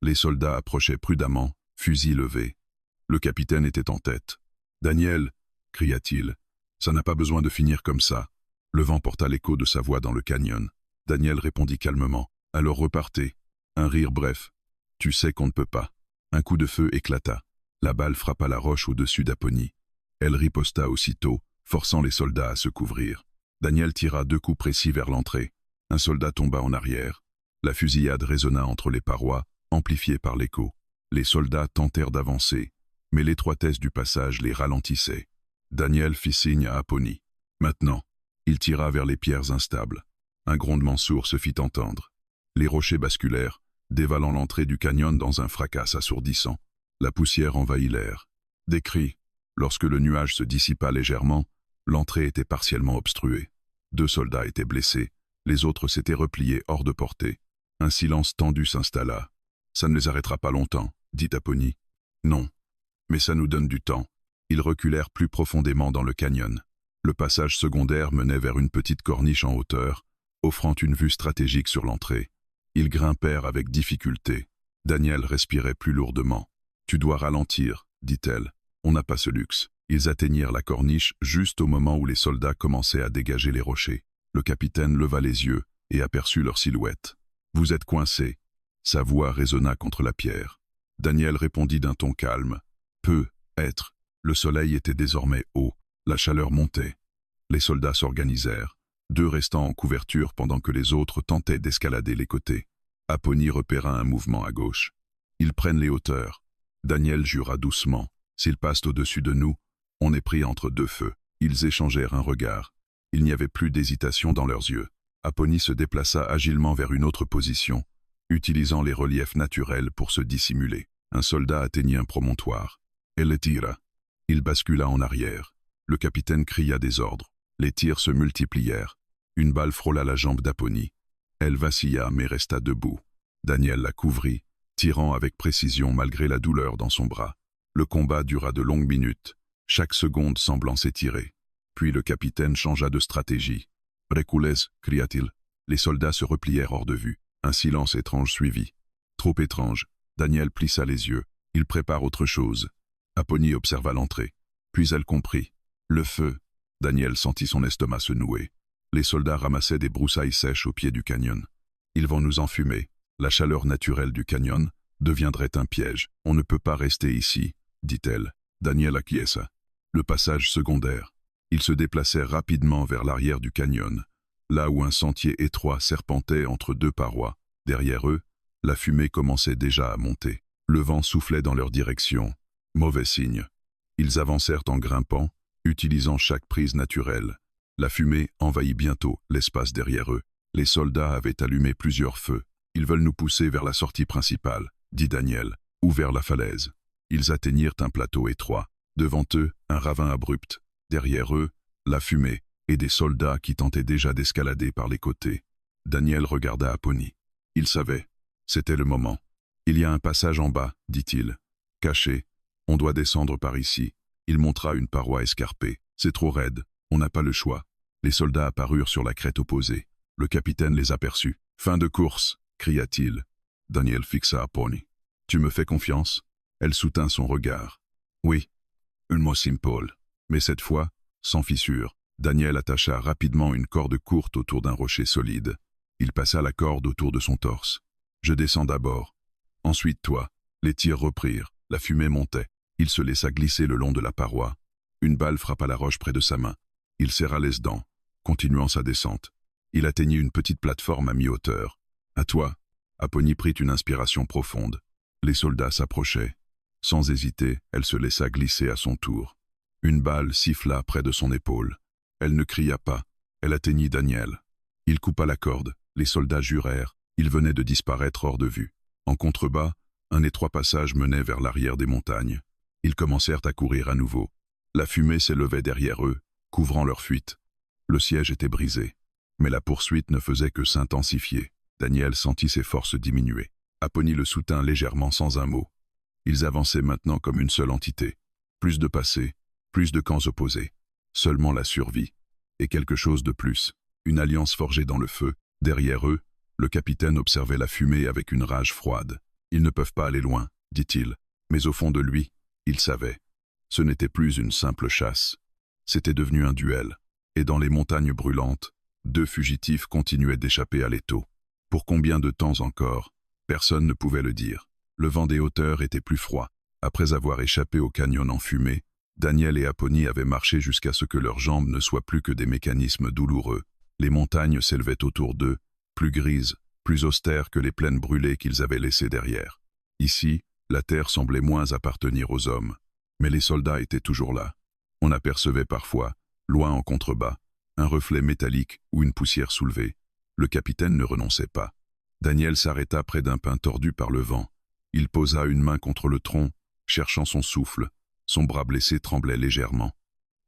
Les soldats approchaient prudemment, fusils levés. Le capitaine était en tête. « Daniel !» cria-t-il. « Ça n'a pas besoin de finir comme ça. » Le vent porta l'écho de sa voix dans le canyon. Daniel répondit calmement. « Alors repartez. » Un rire bref. « Tu sais qu'on ne peut pas. » Un coup de feu éclata. La balle frappa la roche au-dessus d'Apponyi. Elle riposta aussitôt, forçant les soldats à se couvrir. Daniel tira 2 coups précis vers l'entrée. Un soldat tomba en arrière. La fusillade résonna entre les parois, amplifiée par l'écho. Les soldats tentèrent d'avancer, mais l'étroitesse du passage les ralentissait. Daniel fit signe à Apponyi. Maintenant, il tira vers les pierres instables. Un grondement sourd se fit entendre. Les rochers basculèrent, dévalant l'entrée du canyon dans un fracas assourdissant. La poussière envahit l'air. Des cris. Lorsque le nuage se dissipa légèrement, l'entrée était partiellement obstruée. 2 soldats étaient blessés, les autres s'étaient repliés hors de portée. Un silence tendu s'installa. « Ça ne les arrêtera pas longtemps », dit Apponyi. « Non, mais ça nous donne du temps. » Ils reculèrent plus profondément dans le canyon. Le passage secondaire menait vers une petite corniche en hauteur, offrant une vue stratégique sur l'entrée. Ils grimpèrent avec difficulté. Daniel respirait plus lourdement. « Tu dois ralentir, » dit-elle. « On n'a pas ce luxe. » Ils atteignirent la corniche juste au moment où les soldats commençaient à dégager les rochers. Le capitaine leva les yeux et aperçut leur silhouette. « Vous êtes coincés. » Sa voix résonna contre la pierre. Daniel répondit d'un ton calme. « Peut être. » Le soleil était désormais haut. La chaleur montait. Les soldats s'organisèrent, 2 restant en couverture pendant que les autres tentaient d'escalader les côtés. Apponyi repéra un mouvement à gauche. « Ils prennent les hauteurs. » Daniel jura doucement. « S'ils passent au-dessus de nous, on est pris entre 2 feux. » Ils échangèrent un regard. Il n'y avait plus d'hésitation dans leurs yeux. Apponyi se déplaça agilement vers une autre position, utilisant les reliefs naturels pour se dissimuler. Un soldat atteignit un promontoire. Elle le tira. Il bascula en arrière. Le capitaine cria des ordres. Les tirs se multiplièrent. Une balle frôla la jambe d'Apponyi. Elle vacilla mais resta debout. Daniel la couvrit, tirant avec précision malgré la douleur dans son bras. Le combat dura de longues minutes, chaque seconde semblant s'étirer. Puis le capitaine changea de stratégie. « Reculez » cria-t-il. Les soldats se replièrent hors de vue. Un silence étrange suivit. Trop étrange. Daniel plissa les yeux. Il prépare autre chose. Apponie observa l'entrée. Puis elle comprit. Le feu. Daniel sentit son estomac se nouer. Les soldats ramassaient des broussailles sèches au pied du canyon. Ils vont nous enfumer. La chaleur naturelle du canyon deviendrait un piège. On ne peut pas rester ici, dit-elle. Daniel acquiesça. Le passage secondaire. Ils se déplacèrent rapidement vers l'arrière du canyon, là où un sentier étroit serpentait entre deux parois. Derrière eux, la fumée commençait déjà à monter. Le vent soufflait dans leur direction. Mauvais signe. Ils avancèrent en grimpant, utilisant chaque prise naturelle. La fumée envahit bientôt l'espace derrière eux. Les soldats avaient allumé plusieurs feux. Ils veulent nous pousser vers la sortie principale, dit Daniel, ou vers la falaise. Ils atteignirent un plateau étroit. Devant eux, un ravin abrupt. Derrière eux, la fumée et des soldats qui tentaient déjà d'escalader par les côtés. Daniel regarda Apponie. Il savait. C'était le moment. Il y a un passage en bas, dit-il. Caché. On doit descendre par ici. Il montra une paroi escarpée. C'est trop raide. On n'a pas le choix. Les soldats apparurent sur la crête opposée. Le capitaine les aperçut. Fin de course, cria-t-il. Daniel fixa Apponie. Tu me fais confiance? Elle soutint son regard. Oui. Un mot simple. Mais cette fois, sans fissure, Daniel attacha rapidement une corde courte autour d'un rocher solide. Il passa la corde autour de son torse. Je descends d'abord. Ensuite toi. Les tirs reprirent. La fumée montait. Il se laissa glisser le long de la paroi. Une balle frappa la roche près de sa main. Il serra les dents, continuant sa descente. Il atteignit une petite plateforme à mi-hauteur. À toi. Apponie prit une inspiration profonde. Les soldats s'approchaient. Sans hésiter, elle se laissa glisser à son tour. Une balle siffla près de son épaule. Elle ne cria pas. Elle atteignit Daniel. Il coupa la corde. Les soldats jurèrent. Ils venaient de disparaître hors de vue. En contrebas, un étroit passage menait vers l'arrière des montagnes. Ils commencèrent à courir à nouveau. La fumée s'élevait derrière eux, couvrant leur fuite. Le siège était brisé. Mais la poursuite ne faisait que s'intensifier. Daniel sentit ses forces diminuer. Apponie le soutint légèrement sans un mot. Ils avançaient maintenant comme une seule entité. Plus de passé, plus de camps opposés. Seulement la survie. Et quelque chose de plus. Une alliance forgée dans le feu. Derrière eux, le capitaine observait la fumée avec une rage froide. Ils ne peuvent pas aller loin, dit-il. Mais au fond de lui, il savait. Ce n'était plus une simple chasse. C'était devenu un duel. Et dans les montagnes brûlantes, deux fugitifs continuaient d'échapper à l'étau. Pour combien de temps encore? Personne ne pouvait le dire. Le vent des hauteurs était plus froid. Après avoir échappé au canyon enfumé, Daniel et Apponie avaient marché jusqu'à ce que leurs jambes ne soient plus que des mécanismes douloureux. Les montagnes s'élevaient autour d'eux, plus grises, plus austères que les plaines brûlées qu'ils avaient laissées derrière. Ici, la terre semblait moins appartenir aux hommes. Mais les soldats étaient toujours là. On apercevait parfois, loin en contrebas, un reflet métallique ou une poussière soulevée. Le capitaine ne renonçait pas. Daniel s'arrêta près d'un pin tordu par le vent. Il posa une main contre le tronc, cherchant son souffle. Son bras blessé tremblait légèrement.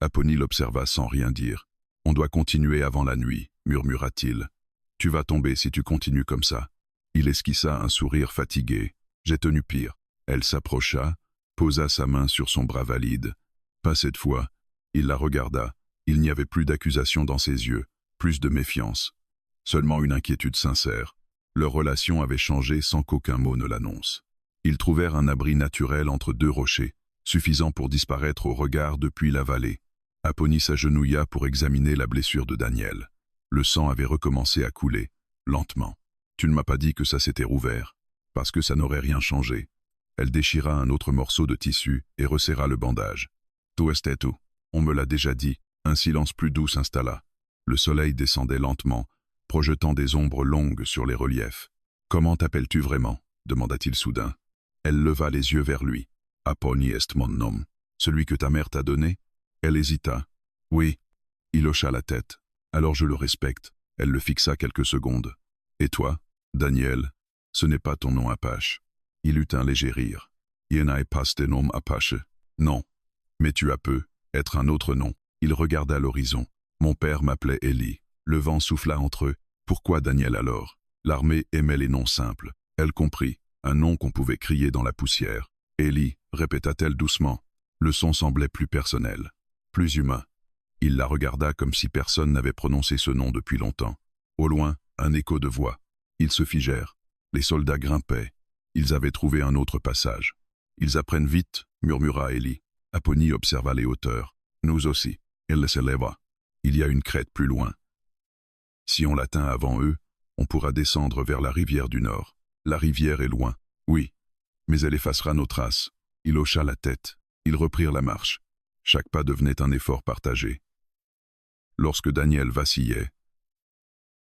Apponie l'observa sans rien dire. « On doit continuer avant la nuit », murmura-t-il. « Tu vas tomber si tu continues comme ça. » Il esquissa un sourire fatigué. « J'ai tenu pire. » Elle s'approcha, posa sa main sur son bras valide. Pas cette fois. Il la regarda. Il n'y avait plus d'accusation dans ses yeux, plus de méfiance. Seulement une inquiétude sincère. Leur relation avait changé sans qu'aucun mot ne l'annonce. Ils trouvèrent un abri naturel entre deux rochers, suffisant pour disparaître au regard depuis la vallée. Apponie s'agenouilla pour examiner la blessure de Daniel. Le sang avait recommencé à couler, lentement. « Tu ne m'as pas dit que ça s'était rouvert, parce que ça n'aurait rien changé. » Elle déchira un autre morceau de tissu et resserra le bandage. « Tout est tout. On me l'a déjà dit. » Un silence plus doux s'installa. Le soleil descendait lentement, projetant des ombres longues sur les reliefs. « Comment t'appelles-tu vraiment » demanda-t-il soudain. Elle leva les yeux vers lui. « Apponie est mon nom. Celui que ta mère t'a donné ?» Elle hésita. « Oui. » Il hocha la tête. « Alors je le respecte. » Elle le fixa quelques secondes. « Et toi, Daniel, ce n'est pas ton nom Apache. » Il eut un léger rire. « Je n'ai pas de nom Apache. »« Non. Mais tu as peu être un autre nom. » Il regarda l'horizon. « Mon père m'appelait Eli. » Le vent souffla entre eux. Pourquoi Daniel alors? L'armée aimait les noms simples. Elle comprit. Un nom qu'on pouvait crier dans la poussière. « Eli, répéta-t-elle doucement. Le son semblait plus personnel, plus humain. Il la regarda comme si personne n'avait prononcé ce nom depuis longtemps. Au loin, un écho de voix. Ils se figèrent. Les soldats grimpaient. Ils avaient trouvé un autre passage. Ils apprennent vite, murmura Ellie. Apponyi observa les hauteurs. Nous aussi. Elle se leva. Il y a une crête plus loin. Si on l'atteint avant eux, on pourra descendre vers la rivière du Nord. La rivière est loin. Oui. Mais elle effacera nos traces. Il hocha la tête. Ils reprirent la marche. Chaque pas devenait un effort partagé. Lorsque Daniel vacillait,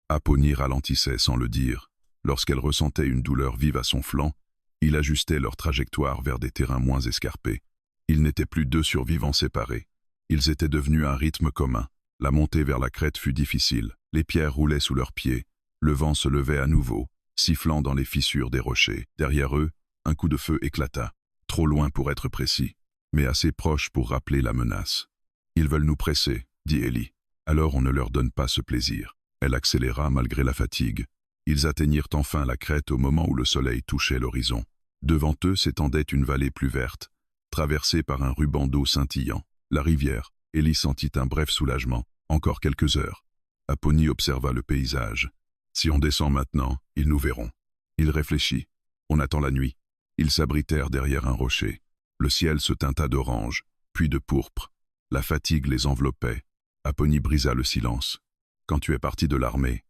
Apponyi ralentissait sans le dire. Lorsqu'elle ressentait une douleur vive à son flanc, il ajustait leur trajectoire vers des terrains moins escarpés. Ils n'étaient plus deux survivants séparés. Ils étaient devenus un rythme commun. La montée vers la crête fut difficile. Les pierres roulaient sous leurs pieds. Le vent se levait à nouveau, sifflant dans les fissures des rochers. Derrière eux, un coup de feu éclata. Trop loin pour être précis, mais assez proche pour rappeler la menace. « Ils veulent nous presser », dit Ellie. « Alors on ne leur donne pas ce plaisir. » Elle accéléra malgré la fatigue. Ils atteignirent enfin la crête au moment où le soleil touchait l'horizon. Devant eux s'étendait une vallée plus verte, traversée par un ruban d'eau scintillant. La rivière. Ellie sentit un bref soulagement. Encore quelques heures. Apponyi observa le paysage. Si on descend maintenant, ils nous verront. Il réfléchit. On attend la nuit. Ils s'abritèrent derrière un rocher. Le ciel se teinta d'orange, puis de pourpre. La fatigue les enveloppait. Apponyi brisa le silence. Quand tu es parti de l'armée,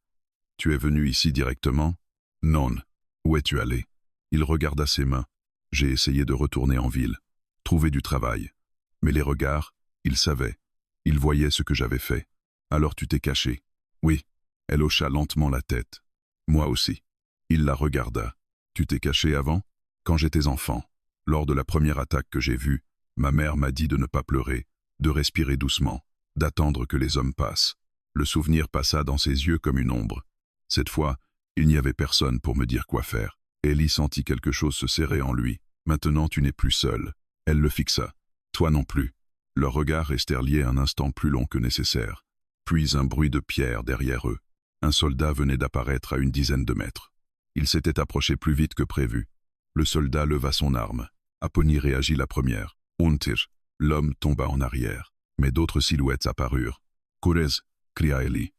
tu es venu ici directement? Non. Où es-tu allé? Il regarda ses mains. J'ai essayé de retourner en ville, trouver du travail. Mais les regards, ils savaient. Ils voyaient ce que j'avais fait. Alors tu t'es caché. Oui. Elle hocha lentement la tête. Moi aussi. Il la regarda. Tu t'es caché avant? Quand j'étais enfant, lors de la première attaque que j'ai vue, ma mère m'a dit de ne pas pleurer, de respirer doucement, d'attendre que les hommes passent. Le souvenir passa dans ses yeux comme une ombre. Cette fois, il n'y avait personne pour me dire quoi faire. Ellie sentit quelque chose se serrer en lui. Maintenant tu n'es plus seul. Elle le fixa. Toi non plus. Leurs regards restèrent liés un instant plus long que nécessaire. Puis un bruit de pierre derrière eux. Un soldat venait d'apparaître à une dizaine de mètres. Il s'était approché plus vite que prévu. Le soldat leva son arme. Apponyi réagit la première. Untir. L'homme tomba en arrière. Mais d'autres silhouettes apparurent. Kurez, cria Ellie.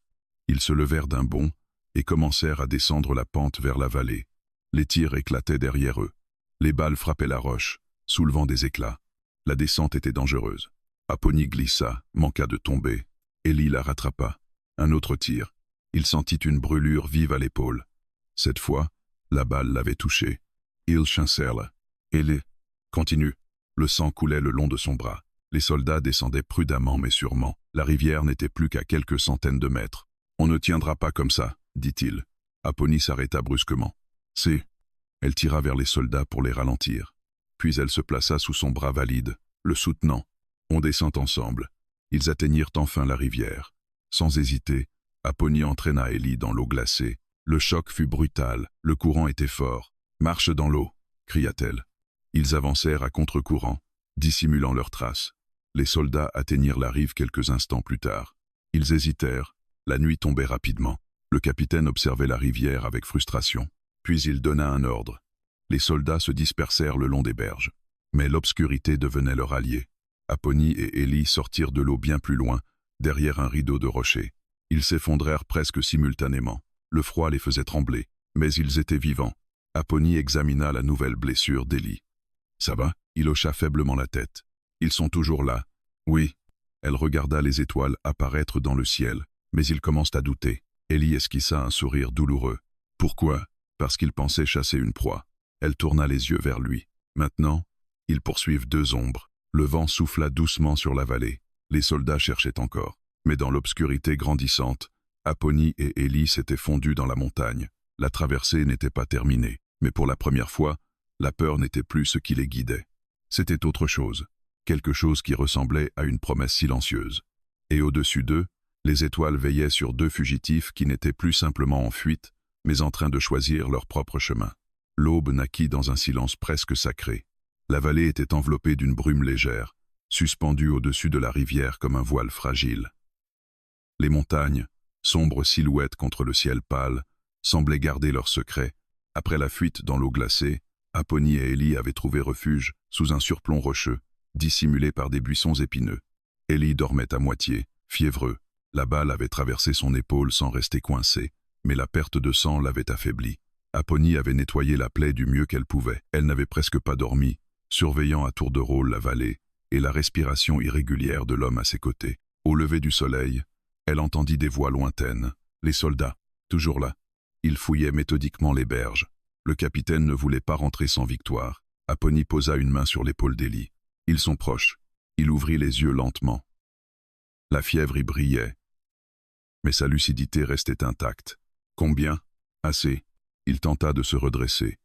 Ils se levèrent d'un bond et commencèrent à descendre la pente vers la vallée. Les tirs éclataient derrière eux. Les balles frappaient la roche, soulevant des éclats. La descente était dangereuse. Apponyi glissa, manqua de tomber. Ellie la rattrapa. Un autre tir. Il sentit une brûlure vive à l'épaule. Cette fois, la balle l'avait touché. Il chancela. Ellie. Continue. Le sang coulait le long de son bras. Les soldats descendaient prudemment mais sûrement. La rivière n'était plus qu'à quelques centaines de mètres. On ne tiendra pas comme ça, dit-il. Apponyi s'arrêta brusquement. C'est. Elle tira vers les soldats pour les ralentir. Puis elle se plaça sous son bras valide, le soutenant. On descend ensemble. Ils atteignirent enfin la rivière. Sans hésiter, Apponyi entraîna Ellie dans l'eau glacée. Le choc fut brutal, le courant était fort. « Marche dans l'eau !» cria-t-elle. Ils avancèrent à contre-courant, dissimulant leurs traces. Les soldats atteignirent la rive quelques instants plus tard. Ils hésitèrent. La nuit tombait rapidement. Le capitaine observait la rivière avec frustration. Puis il donna un ordre. Les soldats se dispersèrent le long des berges. Mais l'obscurité devenait leur allié. Apponyi et Ellie sortirent de l'eau bien plus loin, derrière un rideau de rochers. Ils s'effondrèrent presque simultanément. Le froid les faisait trembler, mais ils étaient vivants. Apponyi examina la nouvelle blessure d'Ellie. « Ça va ?» Il hocha faiblement la tête. « Ils sont toujours là. »« Oui. » Elle regarda les étoiles apparaître dans le ciel, mais ils commencent à douter. Ellie esquissa un sourire douloureux. « Pourquoi ?» Parce qu'ils pensaient chasser une proie. Elle tourna les yeux vers lui. Maintenant, ils poursuivent deux ombres. Le vent souffla doucement sur la vallée. Les soldats cherchaient encore. Mais dans l'obscurité grandissante, Apponyi et Ellie s'étaient fondus dans la montagne. La traversée n'était pas terminée. Mais pour la première fois, la peur n'était plus ce qui les guidait. C'était autre chose. Quelque chose qui ressemblait à une promesse silencieuse. Et au-dessus d'eux, les étoiles veillaient sur deux fugitifs qui n'étaient plus simplement en fuite, mais en train de choisir leur propre chemin. L'aube naquit dans un silence presque sacré. La vallée était enveloppée d'une brume légère, suspendue au-dessus de la rivière comme un voile fragile. Les montagnes, sombres silhouettes contre le ciel pâle, semblaient garder leur secret. Après la fuite dans l'eau glacée, Apollonie et Élie avaient trouvé refuge sous un surplomb rocheux, dissimulé par des buissons épineux. Élie dormait à moitié, fiévreux. La balle avait traversé son épaule sans rester coincée, mais la perte de sang l'avait affaibli. Apollonie avait nettoyé la plaie du mieux qu'elle pouvait. Elle n'avait presque pas dormi, surveillant à tour de rôle la vallée et la respiration irrégulière de l'homme à ses côtés. Au lever du soleil, elle entendit des voix lointaines. Les soldats, toujours là. Ils fouillaient méthodiquement les berges. Le capitaine ne voulait pas rentrer sans victoire. Apollonie posa une main sur l'épaule d'Élie. Ils sont proches. Il ouvrit les yeux lentement. La fièvre y brillait, mais sa lucidité restait intacte. Combien? Assez. Il tenta de se redresser.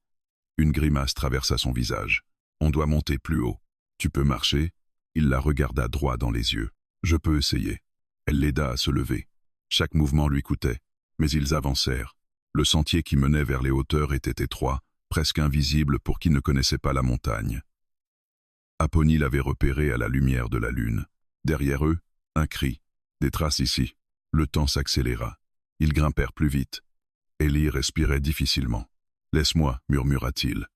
Une grimace traversa son visage. On doit monter plus haut. Tu peux marcher? Il la regarda droit dans les yeux. Je peux essayer. Elle l'aida à se lever. Chaque mouvement lui coûtait, mais ils avancèrent. Le sentier qui menait vers les hauteurs était étroit, presque invisible pour qui ne connaissait pas la montagne. Apollonie l'avait repéré à la lumière de la lune. Derrière eux, un cri. Des traces ici. Le temps s'accéléra. Ils grimpèrent plus vite. Élie respirait difficilement. « Laisse-moi, murmura-t-il.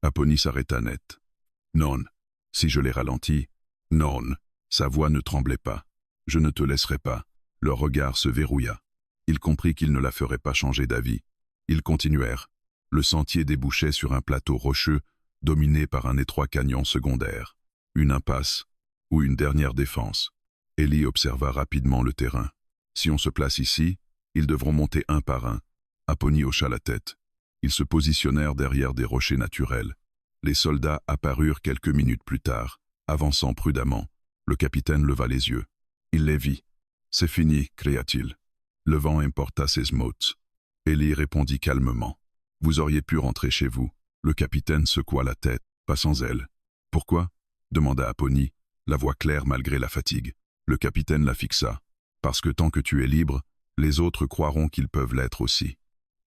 Apollonie s'arrêta net. « Non. Si je les ralentis. Non. » Sa voix ne tremblait pas. « Je ne te laisserai pas. » Leur regard se verrouilla. Il comprit qu'il ne la ferait pas changer d'avis. Ils continuèrent. Le sentier débouchait sur un plateau rocheux, dominé par un étroit canyon secondaire. Une impasse, ou une dernière défense. Élie observa rapidement le terrain. Si on se place ici, ils devront monter un par un. Apollonie hocha la tête. Ils se positionnèrent derrière des rochers naturels. Les soldats apparurent quelques minutes plus tard, avançant prudemment. Le capitaine leva les yeux. Il les vit. « C'est fini, cria-t-il. » Le vent emporta ses mots. Élie répondit calmement. « Vous auriez pu rentrer chez vous. » Le capitaine secoua la tête. « Pas sans elle. »« Pourquoi ?» demanda Apollonie, la voix claire malgré la fatigue. Le capitaine la fixa. « Parce que tant que tu es libre, les autres croiront qu'ils peuvent l'être aussi. »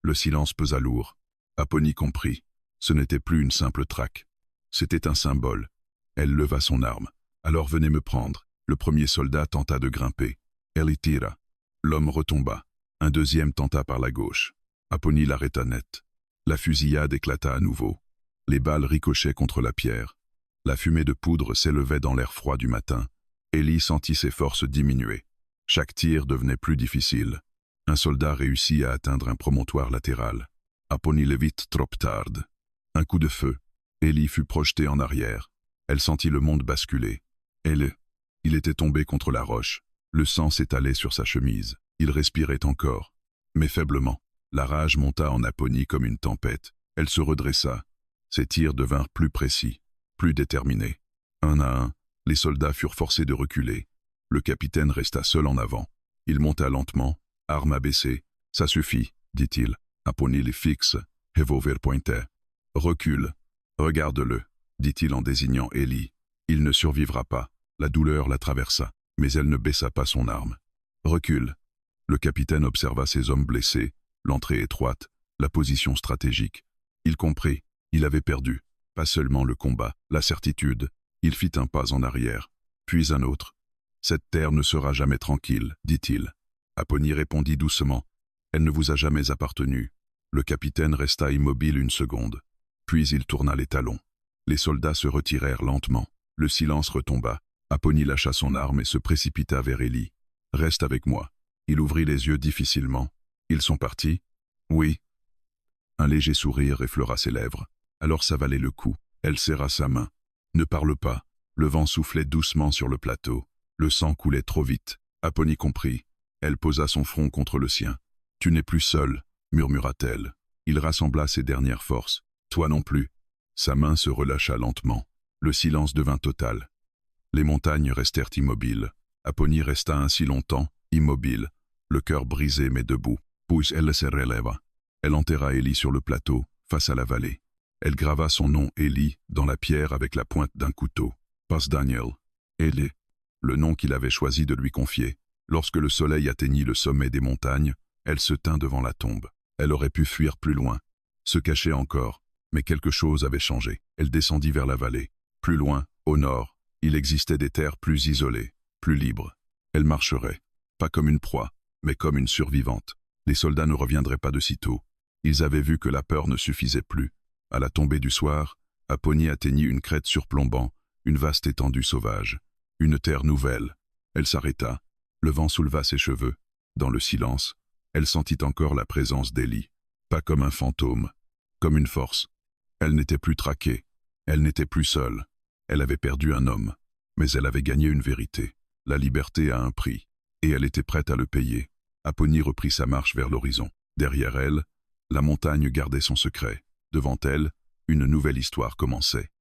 Le silence pesa lourd. Apollonie comprit. Ce n'était plus une simple traque. C'était un symbole. Elle leva son arme. « Alors venez me prendre. » Le premier soldat tenta de grimper. Elle y tira. L'homme retomba. Un deuxième tenta par la gauche. Apollonie l'arrêta net. La fusillade éclata à nouveau. Les balles ricochaient contre la pierre. La fumée de poudre s'élevait dans l'air froid du matin. Élie sentit ses forces diminuer. Chaque tir devenait plus difficile. Un soldat réussit à atteindre un promontoire latéral. Apollonie le vit trop tard. Un coup de feu. Élie fut projetée en arrière. Elle sentit le monde basculer. Il était tombé contre la roche. Le sang s'étalait sur sa chemise. Il respirait encore, mais faiblement. La rage monta en Apollonie comme une tempête. Elle se redressa. Ses tirs devinrent plus précis, plus déterminés. Un à un, les soldats furent forcés de reculer. Le capitaine resta seul en avant. Il monta lentement, arme abaissée. « Ça suffit, dit-il. Apollonie les fixe, revolver pointé. Recule. Regarde-le, dit-il en désignant Élie. Il ne survivra pas. La douleur la traversa, mais elle ne baissa pas son arme. Recule. Le capitaine observa ses hommes blessés, l'entrée étroite, la position stratégique. Il comprit, il avait perdu. Pas seulement le combat, la certitude. Il fit un pas en arrière, puis un autre. « Cette terre ne sera jamais tranquille, dit-il. » Apollonie répondit doucement. « Elle ne vous a jamais appartenu. » Le capitaine resta immobile une seconde. Puis il tourna les talons. Les soldats se retirèrent lentement. Le silence retomba. Apollonie lâcha son arme et se précipita vers Élie. « Reste avec moi. » Il ouvrit les yeux difficilement. « Ils sont partis ?»« Oui. » Un léger sourire effleura ses lèvres. Alors ça valait le coup. Elle serra sa main. « Ne parle pas. » Le vent soufflait doucement sur le plateau. Le sang coulait trop vite. Apollonie comprit. Elle posa son front contre le sien. « Tu n'es plus seul, » murmura-t-elle. Il rassembla ses dernières forces. « Toi non plus. » Sa main se relâcha lentement. Le silence devint total. Les montagnes restèrent immobiles. Apollonie resta ainsi longtemps, immobile, le cœur brisé mais debout. Puis elle se releva. Elle enterra Élie sur le plateau, face à la vallée. Elle grava son nom Élie dans la pierre avec la pointe d'un couteau. Pas Daniel. Élie. Le nom qu'il avait choisi de lui confier. Lorsque le soleil atteignit le sommet des montagnes, elle se tint devant la tombe. Elle aurait pu fuir plus loin, se cacher encore, mais quelque chose avait changé. Elle descendit vers la vallée. Plus loin, au nord, il existait des terres plus isolées, plus libres. Elle marcherait, pas comme une proie, mais comme une survivante. Les soldats ne reviendraient pas de sitôt. Ils avaient vu que la peur ne suffisait plus. À la tombée du soir, Apponie atteignit une crête surplombant une vaste étendue sauvage, une terre nouvelle. Elle s'arrêta, le vent souleva ses cheveux. Dans le silence, elle sentit encore la présence d'Élie, pas comme un fantôme, comme une force. Elle n'était plus traquée, elle n'était plus seule. Elle avait perdu un homme, mais elle avait gagné une vérité. La liberté a un prix, et elle était prête à le payer. Apponie reprit sa marche vers l'horizon. Derrière elle, la montagne gardait son secret. Devant elle, une nouvelle histoire commençait.